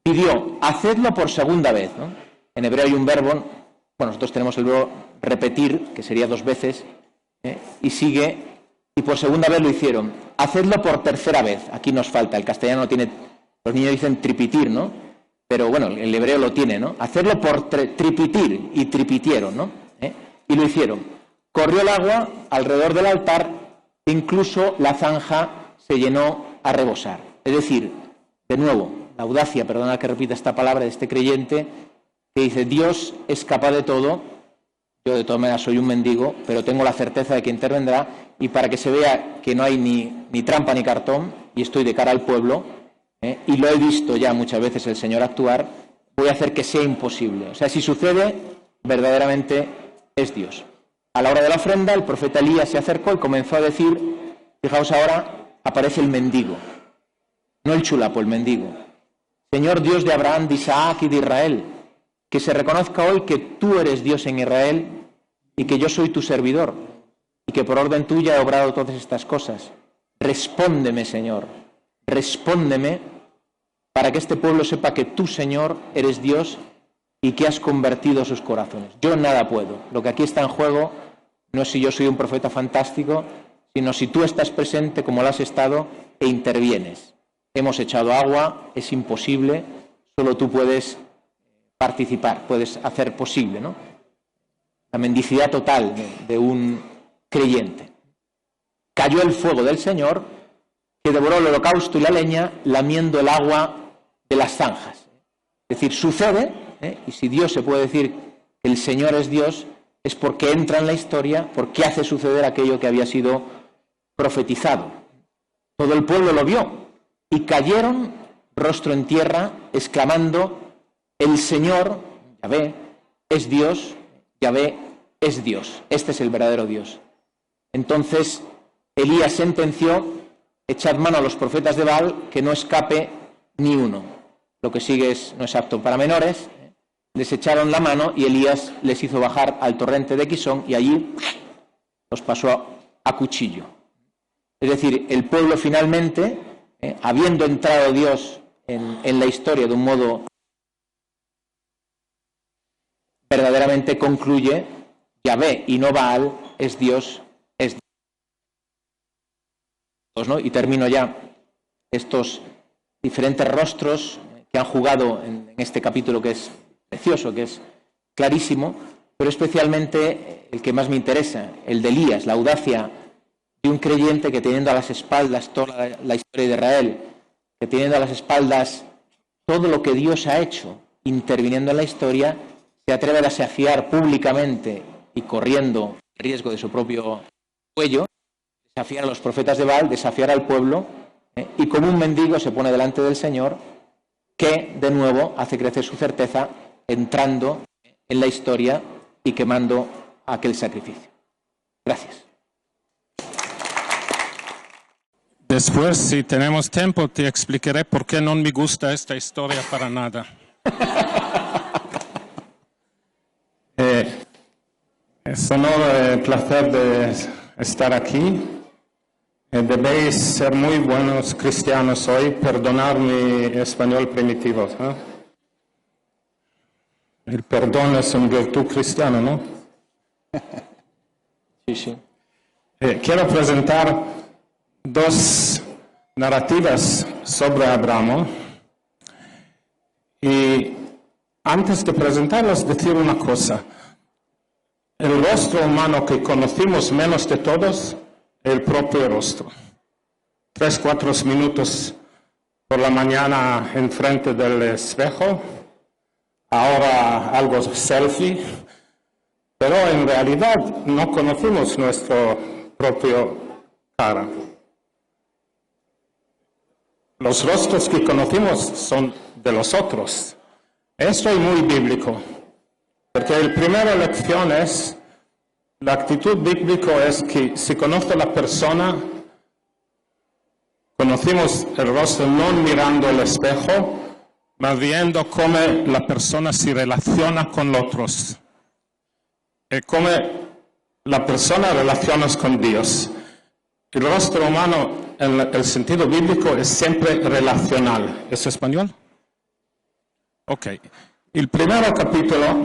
pidió, hacedlo por segunda vez, ¿no? En hebreo hay un verbo bueno, nosotros tenemos el verbo repetir, que sería 2 veces, y sigue, y por segunda vez lo hicieron. Hacedlo por tercera vez. Aquí nos falta, el castellano tiene, los niños dicen tripitir, ¿no? Pero bueno, el hebreo lo tiene, ¿no? Hacerlo por tripitir, y tripitieron, ¿no? Y lo hicieron. Corrió el agua alrededor del altar, incluso la zanja se llenó a rebosar. Es decir, de nuevo, la audacia, perdona que repita esta palabra, de este creyente que dice: Dios es capaz de todo, yo de todas maneras soy un mendigo, pero tengo la certeza de que intervendrá, y para que se vea que no hay ni trampa ni cartón, y estoy de cara al pueblo, y lo he visto ya muchas veces el Señor actuar, voy a hacer que sea imposible. O sea, si sucede, verdaderamente es Dios. A la hora de la ofrenda, el profeta Elías se acercó y comenzó a decir, fijaos ahora, aparece el mendigo, no el chulapo, el mendigo. Señor Dios de Abraham, de Isaac y de Israel, que se reconozca hoy que tú eres Dios en Israel y que yo soy tu servidor y que por orden tuya he obrado todas estas cosas. Respóndeme, Señor, respóndeme para que este pueblo sepa que tú, Señor, eres Dios y que has convertido sus corazones. Yo nada puedo. Lo que aquí está en juego no es si yo soy un profeta fantástico, sino si tú estás presente como lo has estado e intervienes. Hemos echado agua, es imposible, solo tú puedes participar, puedes hacer posible, ¿no? La mendicidad total de un creyente. Cayó el fuego del Señor, que devoró el holocausto y la leña, lamiendo el agua de las zanjas. Es decir, sucede, y si Dios se puede decir que el Señor es Dios, es porque entra en la historia, porque hace suceder aquello que había sido profetizado. Todo el pueblo lo vio, y cayeron rostro en tierra, exclamando: el Señor, Yahvé, es Dios, Yahvé es Dios. Este es el verdadero Dios. Entonces Elías sentenció: echad mano a los profetas de Baal, que no escape ni uno. Lo que sigue no es apto para menores. Les echaron la mano y Elías les hizo bajar al torrente de Quisón y allí los pasó a cuchillo. Es decir, el pueblo finalmente, habiendo entrado Dios en la historia de un modo verdaderamente, concluye: Yahvé y no Baal es Dios, es Dios, ¿no? Y termino ya estos diferentes rostros que han jugado en este capítulo, que es precioso, que es clarísimo, pero especialmente el que más me interesa, el de Elías, la audacia de un creyente que, teniendo a las espaldas toda la historia de Israel, que teniendo a las espaldas todo lo que Dios ha hecho, interviniendo en la historia, se atreve a desafiar públicamente y corriendo el riesgo de su propio cuello, desafiar a los profetas de Baal, desafiar al pueblo, y como un mendigo se pone delante del Señor, que de nuevo hace crecer su certeza, entrando en la historia y quemando aquel sacrificio. Gracias. Después, si tenemos tiempo, te explicaré por qué no me gusta esta historia para nada. Es un placer de estar aquí. Debéis ser muy buenos cristianos hoy, perdonar mi español primitivo, ¿eh? El perdón es una virtud cristiana, ¿no? Sí, sí. Quiero presentar 2 narrativas sobre Abraham. Y antes de presentarlas, decir una cosa. El rostro humano que conocimos menos de todos, el propio rostro. 3-4 minutos por la mañana enfrente del espejo, ahora algo selfie, pero en realidad no conocimos nuestro propio cara. Los rostros que conocimos son de los otros. Esto es muy bíblico, porque la primera lección es, la actitud bíblica es que si conoce a la persona, conocimos el rostro no mirando el espejo, mas viendo cómo la persona se relaciona con los otros. y cómo la persona relaciona con Dios. El rostro humano, en el sentido bíblico, es siempre relacional. ¿Es español? Ok. El primer capítulo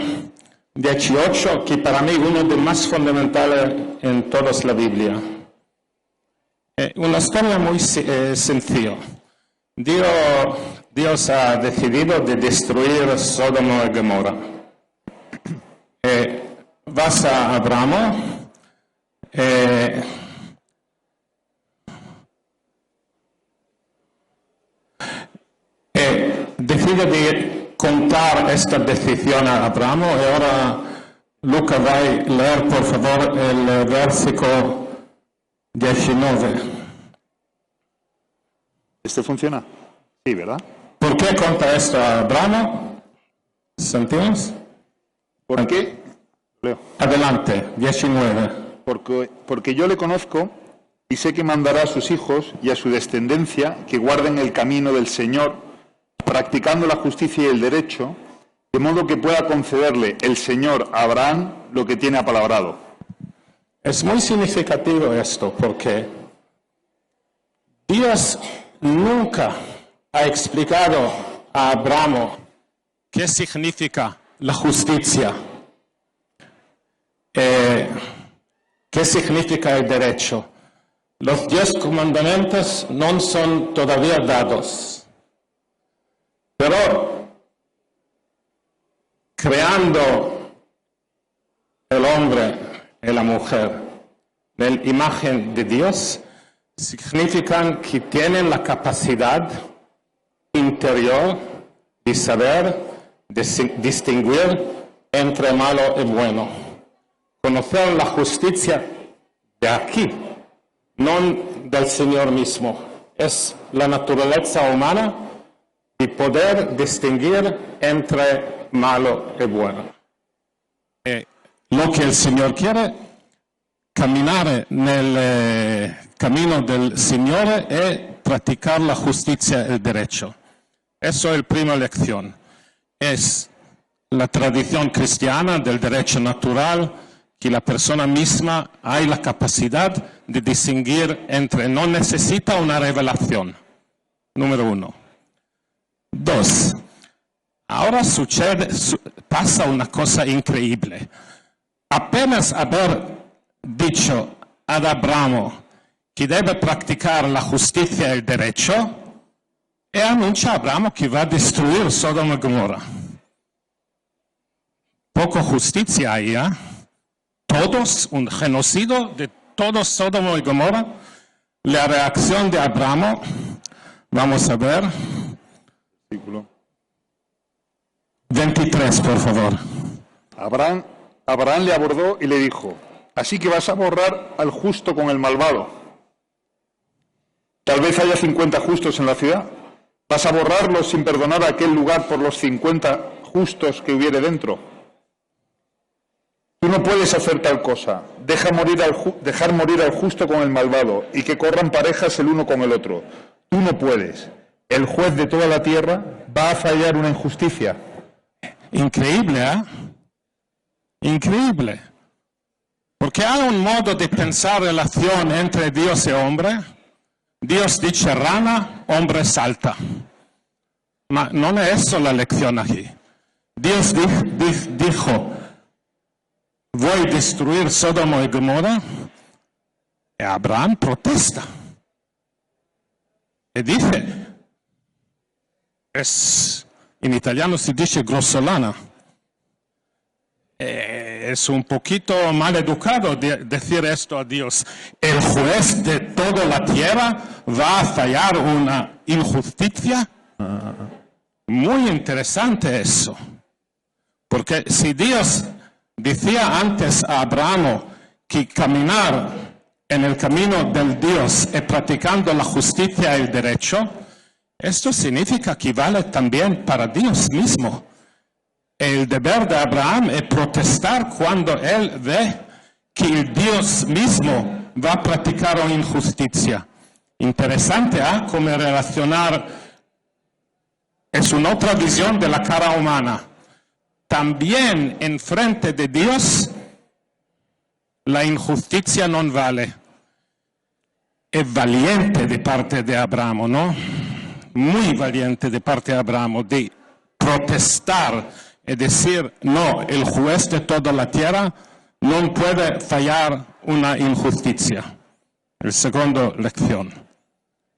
18, que para mí es uno de los más fundamentales en toda la Biblia. Una historia muy sencilla. Dios ha decidido de destruir Sodoma y Gomorra. Vas a Abraham, decide de contar esta decisión a Abraham y ahora Luca va a leer por favor el versículo 19. ¿Este funciona? Sí, ¿verdad? ¿Por qué cuenta esto a Abraham? ¿Sentimos? ¿Por qué? Leo. Adelante, 19. Porque yo le conozco y sé que mandará a sus hijos y a su descendencia que guarden el camino del Señor, practicando la justicia y el derecho, de modo que pueda concederle el Señor a Abraham lo que tiene apalabrado. Es muy significativo esto, porque Dios nunca ha explicado a Abraham qué significa la justicia, qué significa el derecho. Los 10 mandamientos no son todavía dados, pero creando el hombre y la mujer en la imagen de Dios, significan que tienen la capacidad interior de saber distinguir entre malo y bueno. Conocer la justicia de aquí, no del Señor mismo. Es la naturaleza humana de poder distinguir entre malo y bueno. Lo que el Señor quiere, caminar nel camino del Señor es practicar la justicia y el derecho. Eso es la primera lección. Es la tradición cristiana del derecho natural, que la persona misma ha la capacidad de distinguir entre, no necesita una revelación. Número 1. 2. Ahora pasa una cosa increíble. Apenas haber dicho ad Abraham que debe practicar la justicia y el derecho, e annuncia a Abraham que va a destruir Sodoma y Gomorra. Poco justicia ahí, ¿eh? Todos, un genocidio de todos Sodoma y Gomorra. La reacción de Abraham, vamos a ver. 23, por favor. Abraham le abordó y le dijo: así que vas a borrar al justo con el malvado. Tal vez haya 50 justos en la ciudad. ¿Vas a borrarlos sin perdonar a aquel lugar por los 50 justos que hubiere dentro? Tú no puedes hacer tal cosa. Dejar morir al justo con el malvado y que corran parejas el uno con el otro. Tú no puedes. El juez de toda la tierra va a fallar una injusticia. Increíble, ¿eh? Increíble. Porque hay un modo de pensar relación entre Dios y hombre. Dios dice rana, hombre salta. Ma no es eso la lección aquí. Dios dijo, voy a destruir Sodoma y Gomorra. Y Abraham protesta. Y dice, en italiano se dice grossolana. Es un poquito mal educado decir esto a Dios. El juez de toda la tierra va a fallar una injusticia. Muy interesante eso. Porque si Dios decía antes a Abraham que caminar en el camino del Dios y practicando la justicia y el derecho, esto significa que vale también para Dios mismo. El deber de Abraham es protestar cuando él ve que el Dios mismo va a practicar una injusticia. Interesante, ¿eh? Cómo relacionar. Es una otra visión de la cara humana. También en frente de Dios, la injusticia no vale. Es valiente de parte de Abraham, ¿no? Muy valiente de parte de Abraham de protestar e decir, no, el juez de toda la tierra non puede fallar una injusticia. La segunda lección.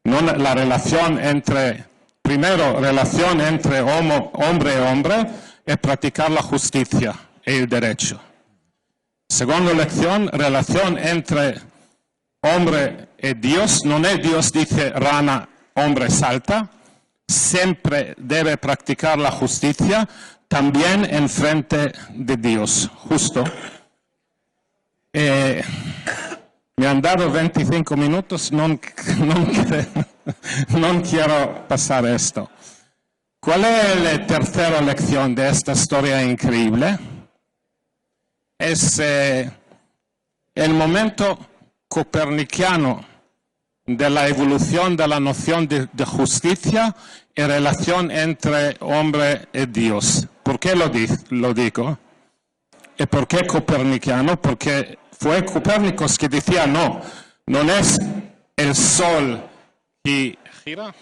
No la relación entre, primero, relación entre hombre y hombre es practicar la justicia y el derecho. Segunda lección, relación entre hombre y Dios. No es Dios dice rana, hombre salta. Siempre debe practicar la justicia también en frente de Dios. Justo. Me han dado 25 minutos, no quiero pasar esto. ¿Cuál es la tercera lección de esta historia increíble? Es el momento copernicano de la evolución de la noción de justicia y relación entre hombre y Dios. ¿Por qué lo digo? ¿Y por qué copernicano? Porque fue Copérnicos que decía, no es el sol que gira,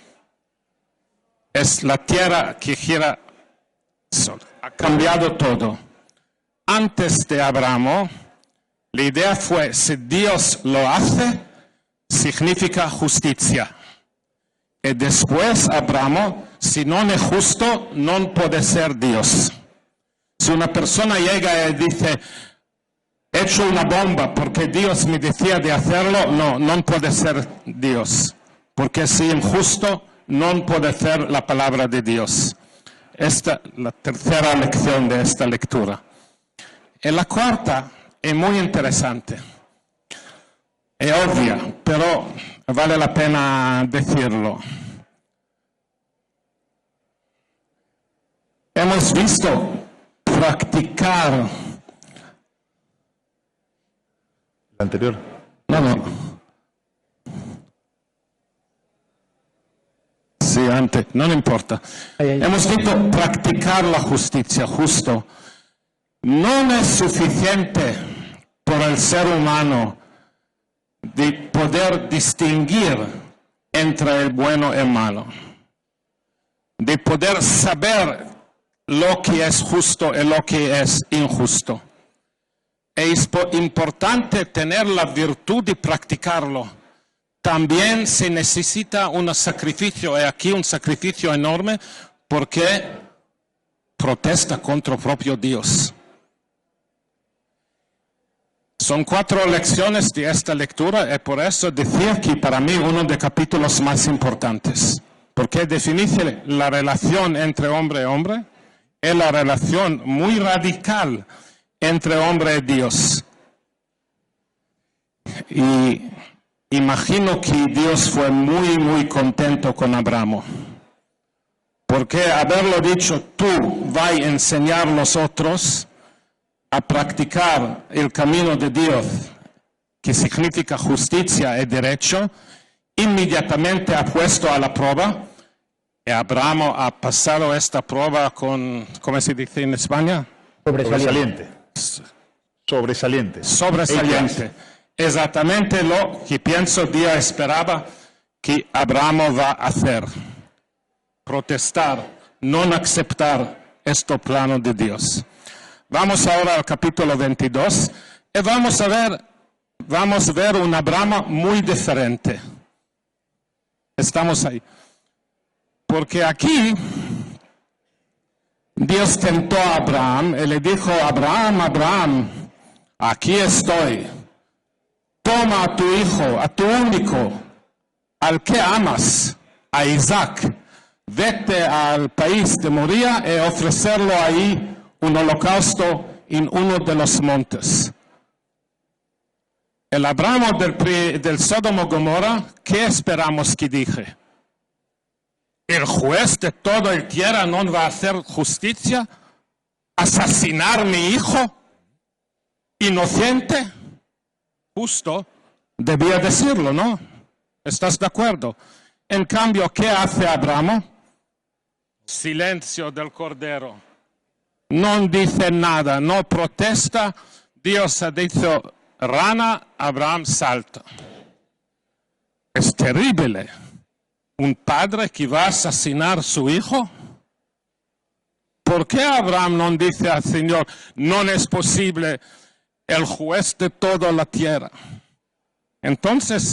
es la tierra que gira el sol. Ha cambiado todo. Antes de Abraham, la idea fue, si Dios lo hace, significa justicia. Y después Abraham, si no es justo, no puede ser Dios. Si una persona llega y dice, he hecho una bomba porque Dios me decía de hacerlo, no puede ser Dios. Porque si injusto, no puede ser la palabra de Dios. Esta es la tercera lección de esta lectura. Y la cuarta es muy interesante. Es obvia, pero vale la pena decirlo. Hemos visto practicar. La anterior. No. Sí, antes, no importa. Hemos visto practicar la justicia, justo. No es suficiente por el ser humano de poder distinguir entre el bueno y el malo. De poder saber lo que es justo y lo que es injusto. Es importante tener la virtud de practicarlo. También se necesita un sacrificio, y aquí un sacrificio enorme, porque protesta contra el propio Dios. Son 4 lecciones de esta lectura, y por eso decía que para mí uno de los capítulos más importantes. Porque define la relación entre hombre y hombre, es la relación muy radical entre hombre y Dios. Y imagino que Dios fue muy, muy contento con Abraham. Porque haberlo dicho, tú vas a enseñar a los otros a practicar el camino de Dios, que significa justicia y derecho, inmediatamente ha puesto a la prueba. Y Abraham ha pasado esta prueba con, ¿cómo se dice en España? Sobresaliente. Exactamente lo que pienso Dios esperaba que Abraham va a hacer. Protestar, no aceptar este plano de Dios. Vamos ahora al capítulo 22 y vamos a ver un Abraham muy diferente. Estamos ahí. Porque aquí Dios tentó a Abraham y le dijo, Abraham, aquí estoy. Toma a tu hijo, a tu único, al que amas, a Isaac. Vete al país de Moría y ofrecerlo ahí un holocausto en uno de los montes. El Abraham del Sodoma y Gomorra, ¿qué esperamos que dije? ¿El juez de toda la tierra no va a hacer justicia? ¿Asesinar a mi hijo? ¿Inocente? Justo, debía decirlo, ¿no? ¿Estás de acuerdo? En cambio, ¿qué hace Abraham? Silencio del Cordero. No dice nada, no protesta. Dios ha dicho, rana, Abraham salta. Es terrible. Un padre que va a asesinar a su hijo. ¿por qué Abraham no dice al Señor, no es posible el juez de toda la tierra? Entonces,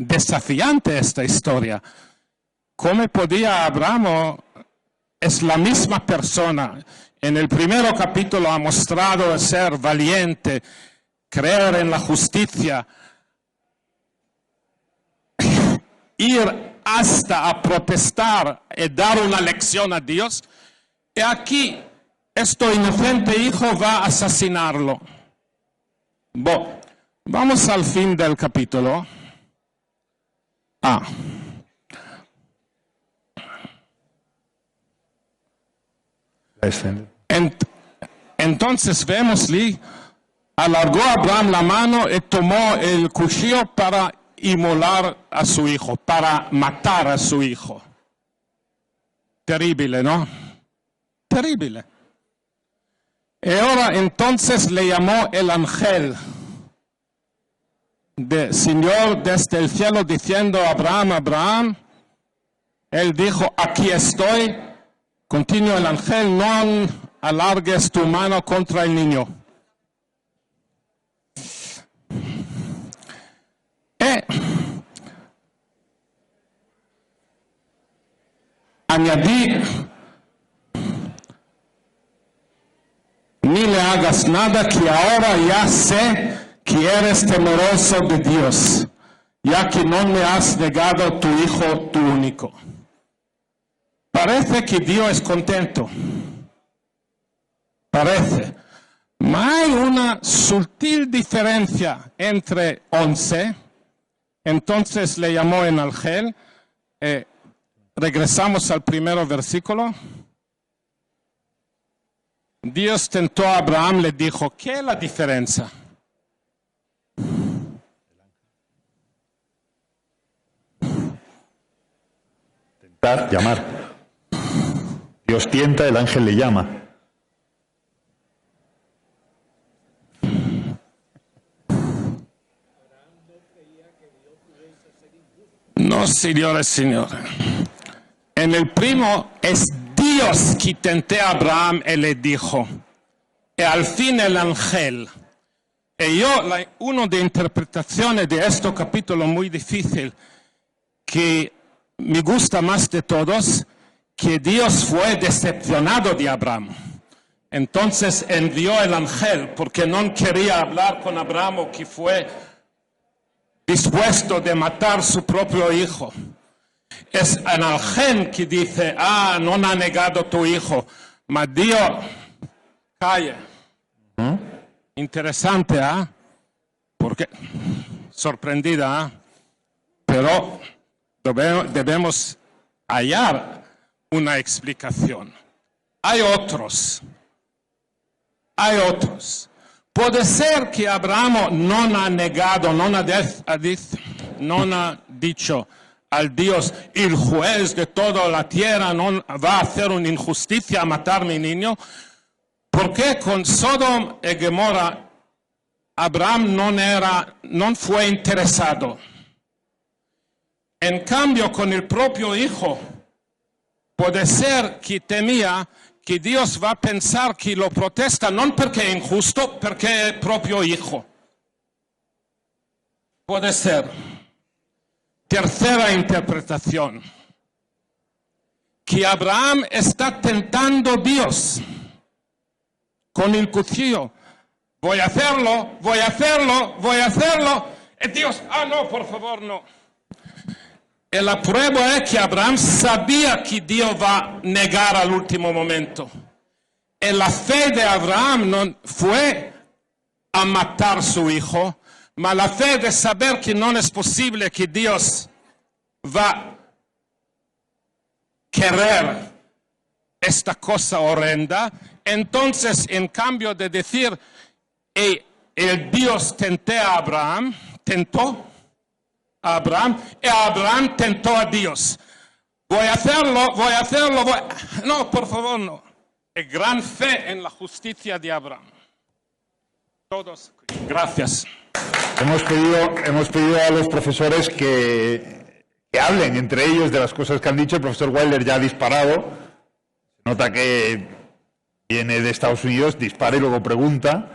desafiante esta historia. ¿Cómo podía Abraham? Es la misma persona. En el primer capítulo ha mostrado ser valiente, creer en la justicia, ir hasta a protestar y dar una lección a Dios. Y aquí, este inocente hijo va a asesinarlo. Vamos al fin del capítulo. Entonces vemosli, alargó Abraham la mano y tomó el cuchillo para inmolar a su hijo, para matar a su hijo. Terrible, ¿no? Terrible. Y ahora entonces le llamó el ángel del Señor desde el cielo diciendo, Abraham, Abraham. Él dijo, aquí estoy. Continúa el ángel, no alargues tu mano contra el niño. Añadí, ni le hagas nada, que ahora ya sé que eres temeroso de Dios, ya que no me has negado tu hijo, tu único. Parece que Dios es contento. Parece. Pero hay una sutil diferencia entre 11. Entonces le llamó en ángel. Regresamos al primer versículo. Dios tentó a Abraham, le dijo, ¿qué es la diferencia? Tentar, llamar. Dios tienta, el ángel le llama. No, señores. En el primo es Dios que tenté a Abraham y le dijo, y al fin el ángel. Y una de interpretaciones de este capítulo muy difícil, que me gusta más de todos, que Dios fue decepcionado de Abraham. Entonces envió el ángel porque no quería hablar con Abraham, o que fue dispuesto de matar su propio hijo. Es el ángel que dice, no ha negado tu hijo, mas Dios calla. Interesante, porque sorprendida, pero debemos hallar una explicación. Hay otros. Puede ser que Abraham no ha negado, no ha dicho al Dios, el juez de toda la tierra no va a hacer una injusticia a matar a mi niño, porque con Sodom y Gomorra Abraham no fue interesado. En cambio, con el propio hijo, puede ser que temía que Dios va a pensar que lo protesta no porque es injusto, porque es propio hijo. Puede ser. Tercera interpretación. Que Abraham está tentando a Dios con el cuchillo. Voy a hacerlo. Y Dios, no, por favor, no. Y la prueba es que Abraham sabía que Dios va a negar al último momento. Y la fe de Abraham no fue a matar a su hijo, mas la fe de saber que no es posible que Dios va a querer esta cosa horrenda. Entonces, en cambio de decir, el Dios tentó a Abraham, y Abraham tentó a Dios. Voy a hacerlo. No, por favor, no. Hay gran fe en la justicia de Abraham. Todos. Gracias. Hemos pedido a los profesores que hablen entre ellos de las cosas que han dicho. El profesor Wilder ya ha disparado. Nota que viene de Estados Unidos, dispara y luego pregunta,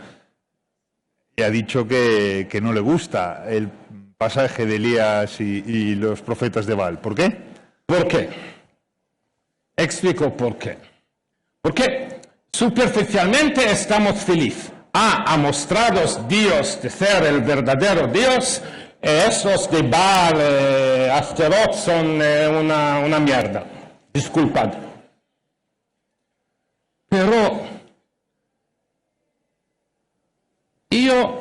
y ha dicho que no le gusta el pasaje de Elías y los profetas de Baal. ¿Por qué? ¿Por qué? Explico por qué. Porque superficialmente estamos felices. Ha mostrado Dios de ser el verdadero Dios, y esos de Baal, Astaroth, son una mierda. Disculpad. Pero io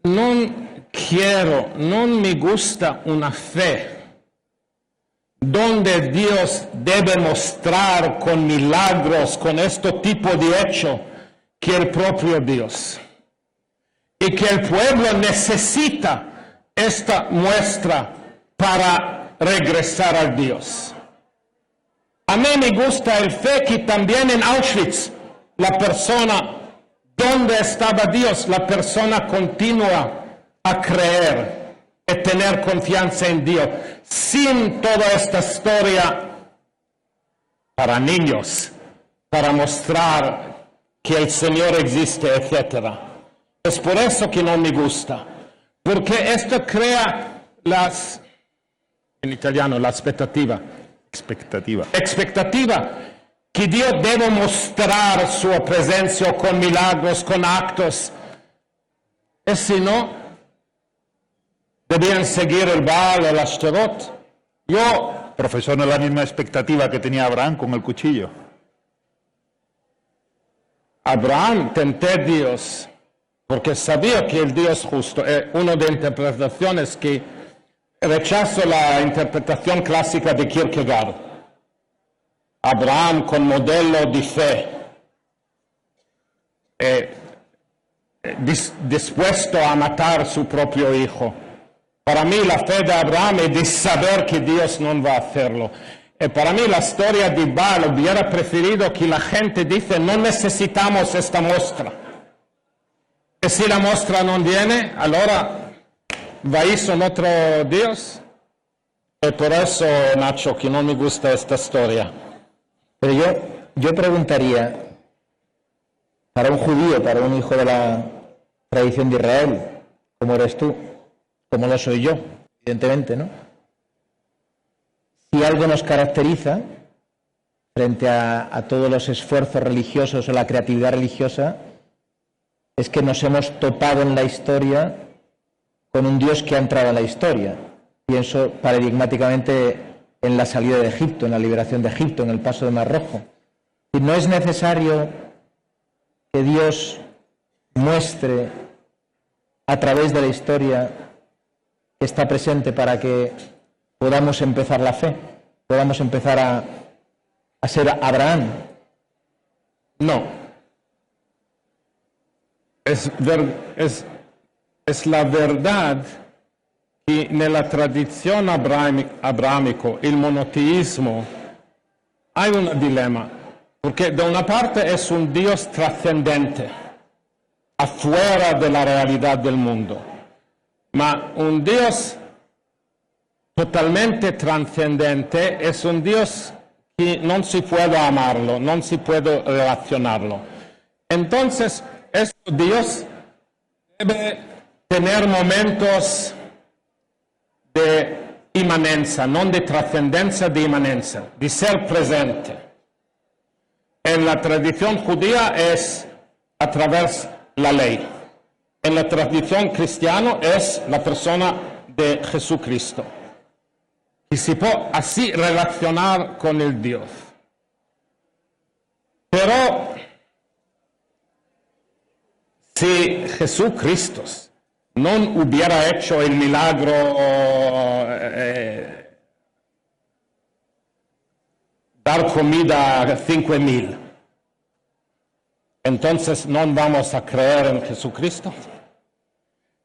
non me gusta una fe donde Dios debe mostrar con milagros, con este tipo de hecho, que el propio Dios. Y que el pueblo necesita esta muestra para regresar a Dios. A mí me gusta el fe que también en Auschwitz, la persona, donde estaba Dios, la persona continúa a creer y tener confianza en Dios, sin toda esta historia para niños, para mostrar que el Señor existe, etc. Es por eso que no me gusta, porque esto crea en italiano, la expectativa. Expectativa que Dios debe mostrar su presencia con milagros, con actos. Y si no, debían seguir el Baal, el Ashtaroth. Profesor, ¿no es la misma expectativa que tenía Abraham con el cuchillo? Abraham tentó a Dios porque sabía que el Dios justo. Una de las interpretaciones que rechazo la interpretación clásica de Kierkegaard. Abraham con modelo de fe, dispuesto a matar a su propio hijo. Para mí la fe de Abraham es de saber que Dios no va a hacerlo. Para mí la historia de Baal hubiera preferido que la gente dice no necesitamos esta muestra. Y si la muestra no viene, ahora vais a otro Dios. Y por eso, Nacho, que no me gusta esta historia. Pero yo preguntaría, para un judío, para un hijo de la tradición de Israel, como eres tú, como lo soy yo, evidentemente, ¿no? Si algo nos caracteriza frente a todos los esfuerzos religiosos o la creatividad religiosa, es que nos hemos topado en la historia con un Dios que ha entrado en la historia. Pienso paradigmáticamente en la salida de Egipto, en la liberación de Egipto, en el paso del Mar Rojo. Y no es necesario que Dios muestre a través de la historia que está presente para que podamos empezar la fe, podamos empezar a ser Abraham. No. Es la verdad que en la tradición abrahámica, el monoteísmo, hay un dilema, porque de una parte es un Dios trascendente, afuera de la realidad del mundo, pero un Dios totalmente trascendente es un Dios que no se puede amarlo, no se puede relacionarlo. Entonces, este Dios debe tener momentos de inmanencia, no de trascendencia, de inmanencia, de ser presente. En la tradición judía es a través de la ley. En la tradición cristiana es la persona de Jesucristo. Y se puede así relacionar con el Dios. Pero si Jesucristo no hubiera hecho el milagro dar comida a 5,000, entonces no vamos a creer en Jesucristo.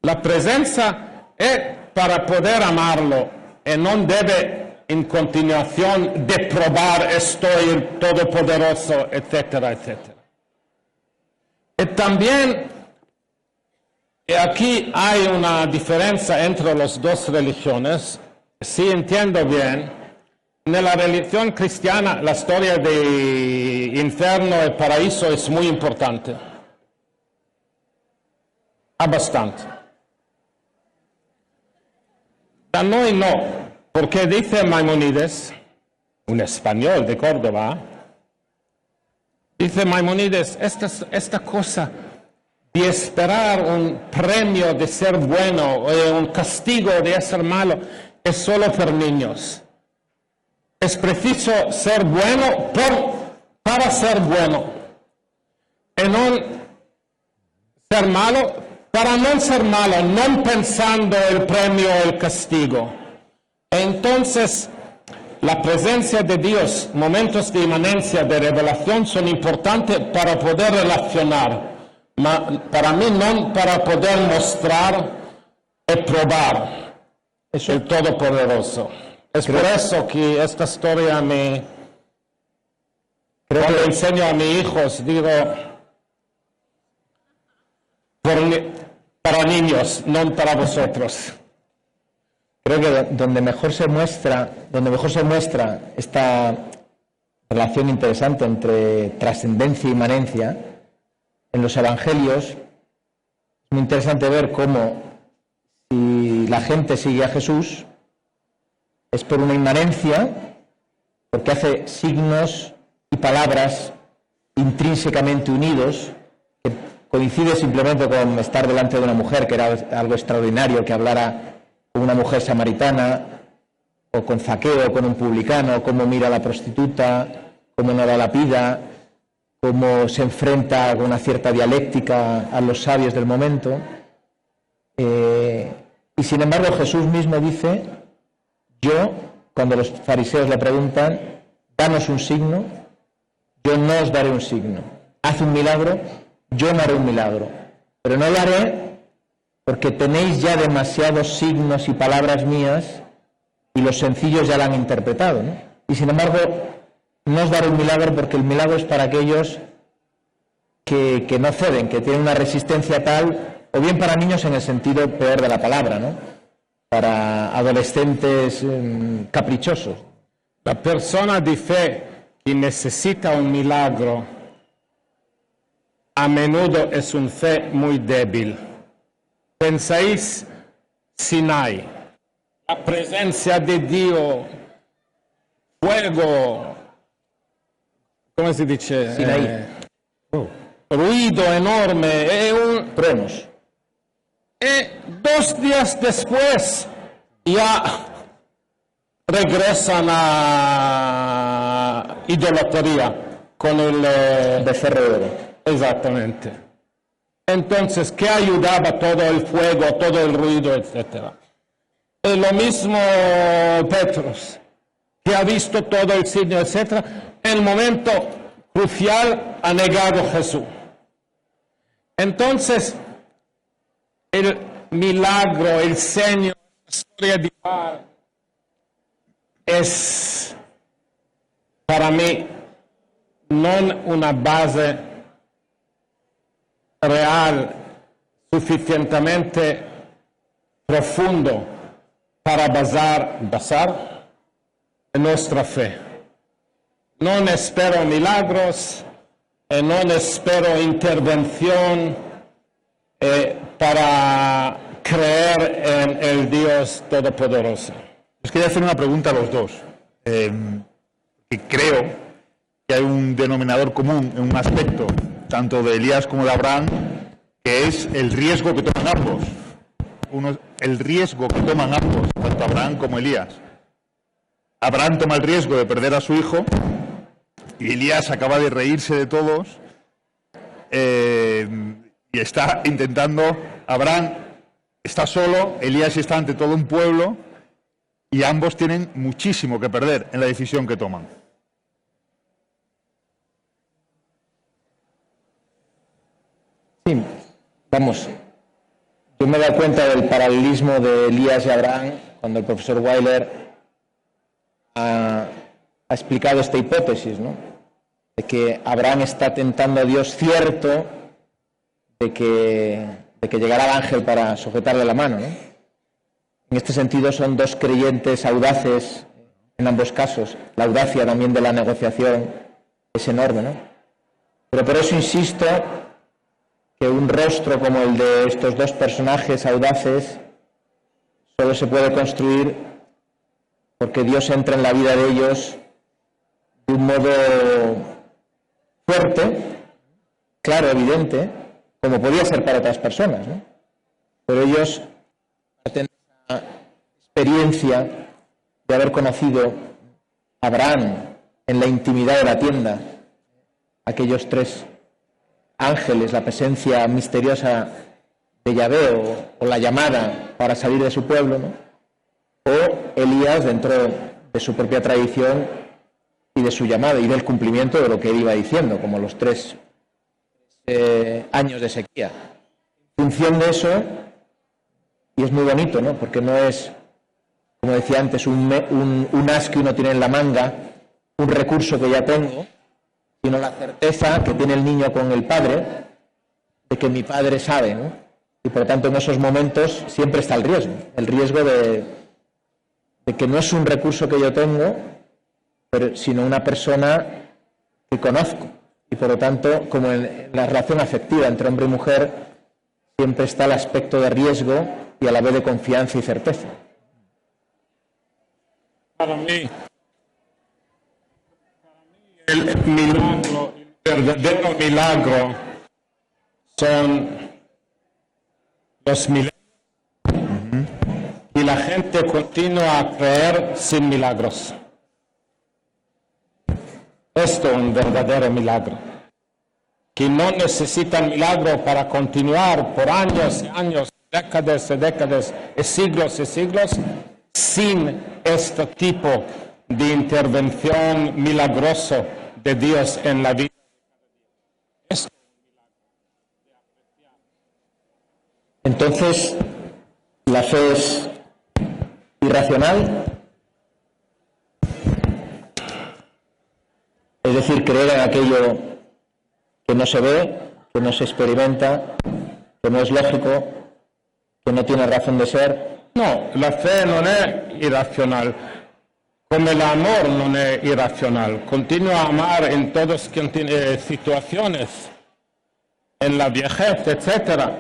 La presencia es para poder amarlo y no debe en continuación de probar estoy el Todopoderoso, etcétera, etcétera. Y también aquí hay una diferencia entre las dos religiones. Si entiendo bien, En la religión cristiana la historia de infierno y paraíso es muy importante. Bastante. Da noi no, porque dice Maimónides, un español de Córdoba, dice Maimónides, esta cosa de esperar un premio de ser bueno o un castigo de ser malo es solo para niños. Es preciso ser bueno para ser bueno. Y no ser malo para no ser malo, no pensando el premio o el castigo. Entonces, la presencia de Dios, momentos de inmanencia, de revelación, son importantes para poder relacionar. Para mí, no para poder mostrar y probar el Todopoderoso. Es por eso que esta historia cuando enseño a mis hijos, digo, para niños, no para vosotros. Creo que donde mejor se muestra esta relación interesante entre trascendencia e inmanencia, en los evangelios, es muy interesante ver cómo si la gente sigue a Jesús, es por una inmanencia, porque hace signos y palabras intrínsecamente unidos, que coincide simplemente con estar delante de una mujer, que era algo extraordinario, que hablara con una mujer samaritana, o con Zaqueo, con un publicano, cómo mira a la prostituta, cómo no la lapida, cómo se enfrenta con una cierta dialéctica a los sabios del momento. Y sin embargo Jesús mismo dice, cuando los fariseos le preguntan, danos un signo, yo no os daré un signo. Haz un milagro, yo no haré un milagro. Pero no lo haré porque tenéis ya demasiados signos y palabras mías y los sencillos ya la han interpretado, ¿no? Y sin embargo, no os daré un milagro porque el milagro es para aquellos que no ceden, que tienen una resistencia tal, o bien para niños en el sentido peor de la palabra, ¿no? Para adolescentes caprichosos. La persona de fe que necesita un milagro a menudo es una fe muy débil. Pensáis Sinai, la presencia de Dios, fuego, ¿cómo se dice? Sinaí. Ruido enorme, Truenos. 2 días después ya regresan a idolatría con el becerro de oro. Exactamente. Entonces, ¿qué ayudaba todo el fuego, todo el ruido, etcétera? Es lo mismo Petros, que ha visto todo el signo, etcétera. En el momento crucial ha negado a Jesús. Entonces, el milagro, el seño, la historia divina es para mí no una base real suficientemente profundo para basar nuestra fe. No espero milagros, no espero intervención para creer en el Dios Todopoderoso. Os quería hacer una pregunta a los dos. Que creo que hay un denominador común en un aspecto, tanto de Elías como de Abraham, que es el riesgo que toman ambos. El riesgo que toman ambos, tanto Abraham como Elías. Abraham toma el riesgo de perder a su hijo y Elías acaba de reírse de todos y está intentando. Abraham está solo, Elías está ante todo un pueblo y ambos tienen muchísimo que perder en la decisión que toman. Sí, vamos. Yo me he dado cuenta del paralelismo de Elías y Abraham cuando el profesor Weiler ha explicado esta hipótesis, ¿no? De que Abraham está tentando a Dios cierto de que llegará el ángel para sujetarle la mano, ¿no? En este sentido son dos creyentes audaces en ambos casos. La audacia también de la negociación es enorme, ¿no? Pero por eso insisto que un rostro como el de estos dos personajes audaces solo se puede construir porque Dios entra en la vida de ellos de un modo fuerte, claro, evidente, como podía ser para otras personas, ¿no? Pero ellos tienen esa experiencia de haber conocido a Abraham en la intimidad de la tienda, aquellos tres ángeles, la presencia misteriosa de Yahvé o la llamada para salir de su pueblo, ¿no? O Elías dentro de su propia tradición y de su llamada y del cumplimiento de lo que él iba diciendo, como los 3 años de sequía. En función de eso, y es muy bonito, ¿no? Porque no es, como decía antes, un as que uno tiene en la manga, un recurso que ya tengo, sino la certeza que tiene el niño con el padre de que mi padre sabe, ¿no? Y por lo tanto en esos momentos siempre está el riesgo de que no es un recurso que yo tengo, sino una persona que conozco. Y por lo tanto, como en la relación afectiva entre hombre y mujer, siempre está el aspecto de riesgo y a la vez de confianza y certeza. Para mí el milagro, el verdadero milagro son los milagros. Y la gente continúa a creer sin milagros. Esto es un verdadero milagro. Que no necesitan milagro para continuar por años y años, décadas y décadas, y siglos, sin este tipo de intervención milagrosa de Dios en la vida. Entonces, la fe es irracional, es decir, creer en aquello que no se ve, que no se experimenta, que no es lógico, que no tiene razón de ser. No, la fe no es irracional. Como el amor no es irracional. Continúa a amar en todas situaciones, en la viejez, etc.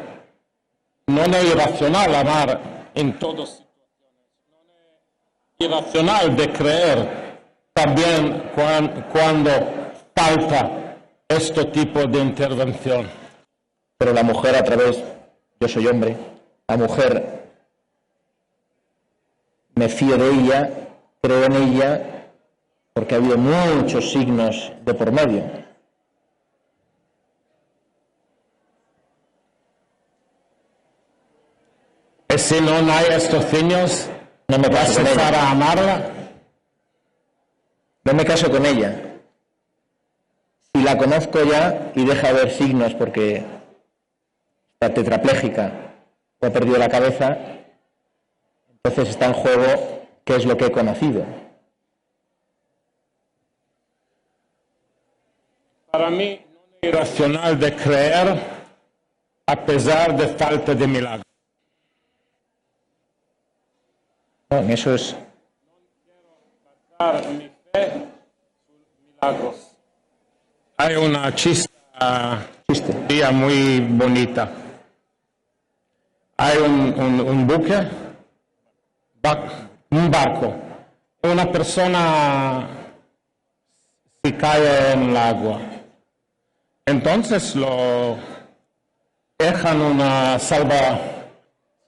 No es irracional amar en todas situaciones. No es irracional de creer también cuando falta este tipo de intervención. Pero la mujer a través, yo soy hombre, la mujer, me fío de ella, creo en ella, porque ha habido muchos signos de por medio. Y si no hay estos signos, No me ¿vas caso a con empezar ella. a amarla? No me caso con ella. Si la conozco ya y deja ver signos porque está tetrapléjica o ha perdido la cabeza, entonces está en juego qué es lo que he conocido. Para mí no es irracional de creer a pesar de falta de milagro. No, en eso es. Mi fe sus milagros. Hay una chiste muy bonita. Hay un buque, un barco. Una persona se cae en el agua. Entonces lo dejan una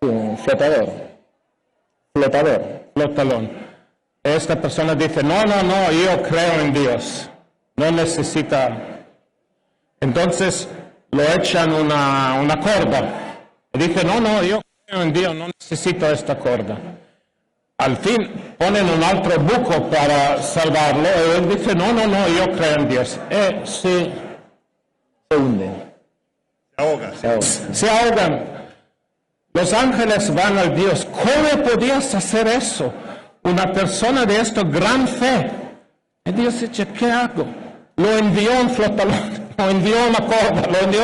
Un flotador. Esta persona dice, no, yo creo en Dios. No necesita. Entonces lo echan una corda. Y dice, no, yo creo en Dios, no necesito esta corda. Al fin ponen un otro buco para salvarlo. Y él dice, no, yo creo en Dios. Se hunde. se ahogan. Los ángeles van al Dios. ¿Cómo podías hacer eso? Una persona de esta gran fe. Y Dios dice, ¿qué hago? Lo envió un flotador, lo envió una corda, lo envió...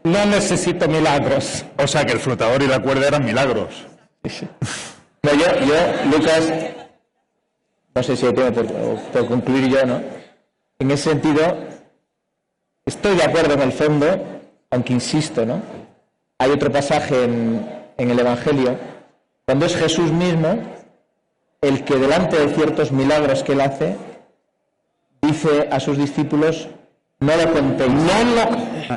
No necesito milagros. O sea que el flotador y la cuerda eran milagros. No, yo, Lucas, no sé si hay tiempo por concluir yo, ¿no? En ese sentido, estoy de acuerdo en el fondo, aunque insisto, ¿no? Hay otro pasaje en el Evangelio, cuando es Jesús mismo el que delante de ciertos milagros que él hace, dice a sus discípulos, no lo contéis.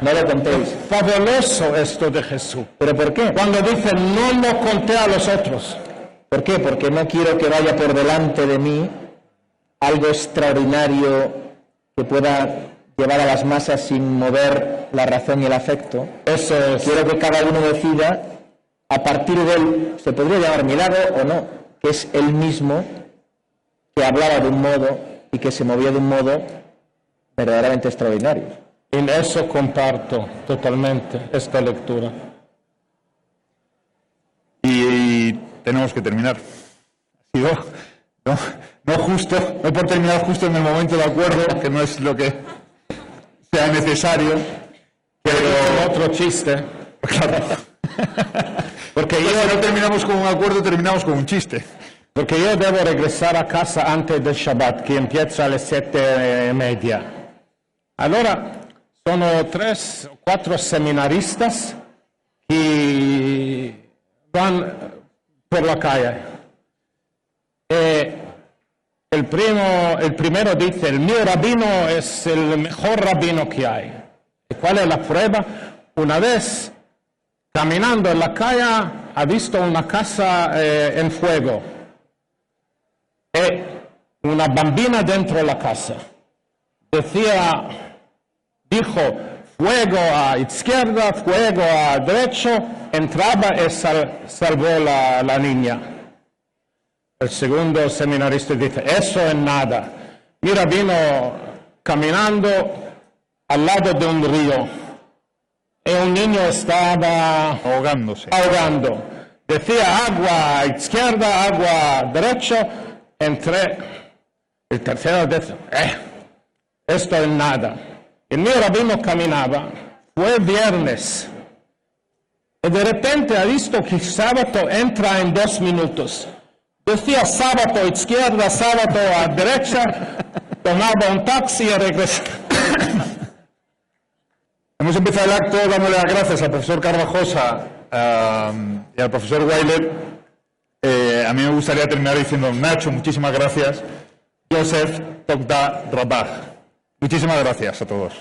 No lo contéis. Fabuloso esto de Jesús. ¿Pero por qué? Cuando dice, no lo conté a los otros. ¿Por qué? Porque no quiero que vaya por delante de mí algo extraordinario que pueda llevar a las masas sin mover la razón y el afecto. Eso es. Quiero que cada uno decida, a partir de él, se podría llamar milagro o no, que es él mismo que hablaba de un modo y que se movía de un modo verdaderamente extraordinario. En eso comparto totalmente esta lectura. Y tenemos que terminar. Digo, no por terminar justo en el momento de acuerdo, que no es lo que sea necesario, pero Otro chiste. claro. Porque si no terminamos con un acuerdo, terminamos con un chiste. Perché io devo regressare a casa antes del Shabbat, che inizia alle 7:30. Allora, sono 3 o 4 seminaristas che vanno per la calle. E el primero dice, el mio rabino es el mejor rabino que hay. ¿Y cuál es la prueba? Una vez, caminando en la calle, ha visto una casa en fuego. E una bambina dentro la casa. Dijo, fuego a izquierda, fuego a derecho, entraba y salvó la niña. El segundo seminarista dice, eso es nada. Mi rabino caminando al lado de un río y un niño estaba ahogando. Decía agua a izquierda, agua a derecha. Entré, el tercero dice, esto es nada. El mío rabino caminaba, fue viernes, y de repente ha visto que el sábado entra en 2 minutos. Decía sábado a izquierda, sábado a derecha, tomaba un taxi y regresaba. Hemos empezado el acto dándole las gracias al profesor Carvajosa y al profesor Weiler. A mí me gustaría terminar diciendo, Nacho, muchísimas gracias. Joseph Tokda Rabach. Muchísimas gracias a todos.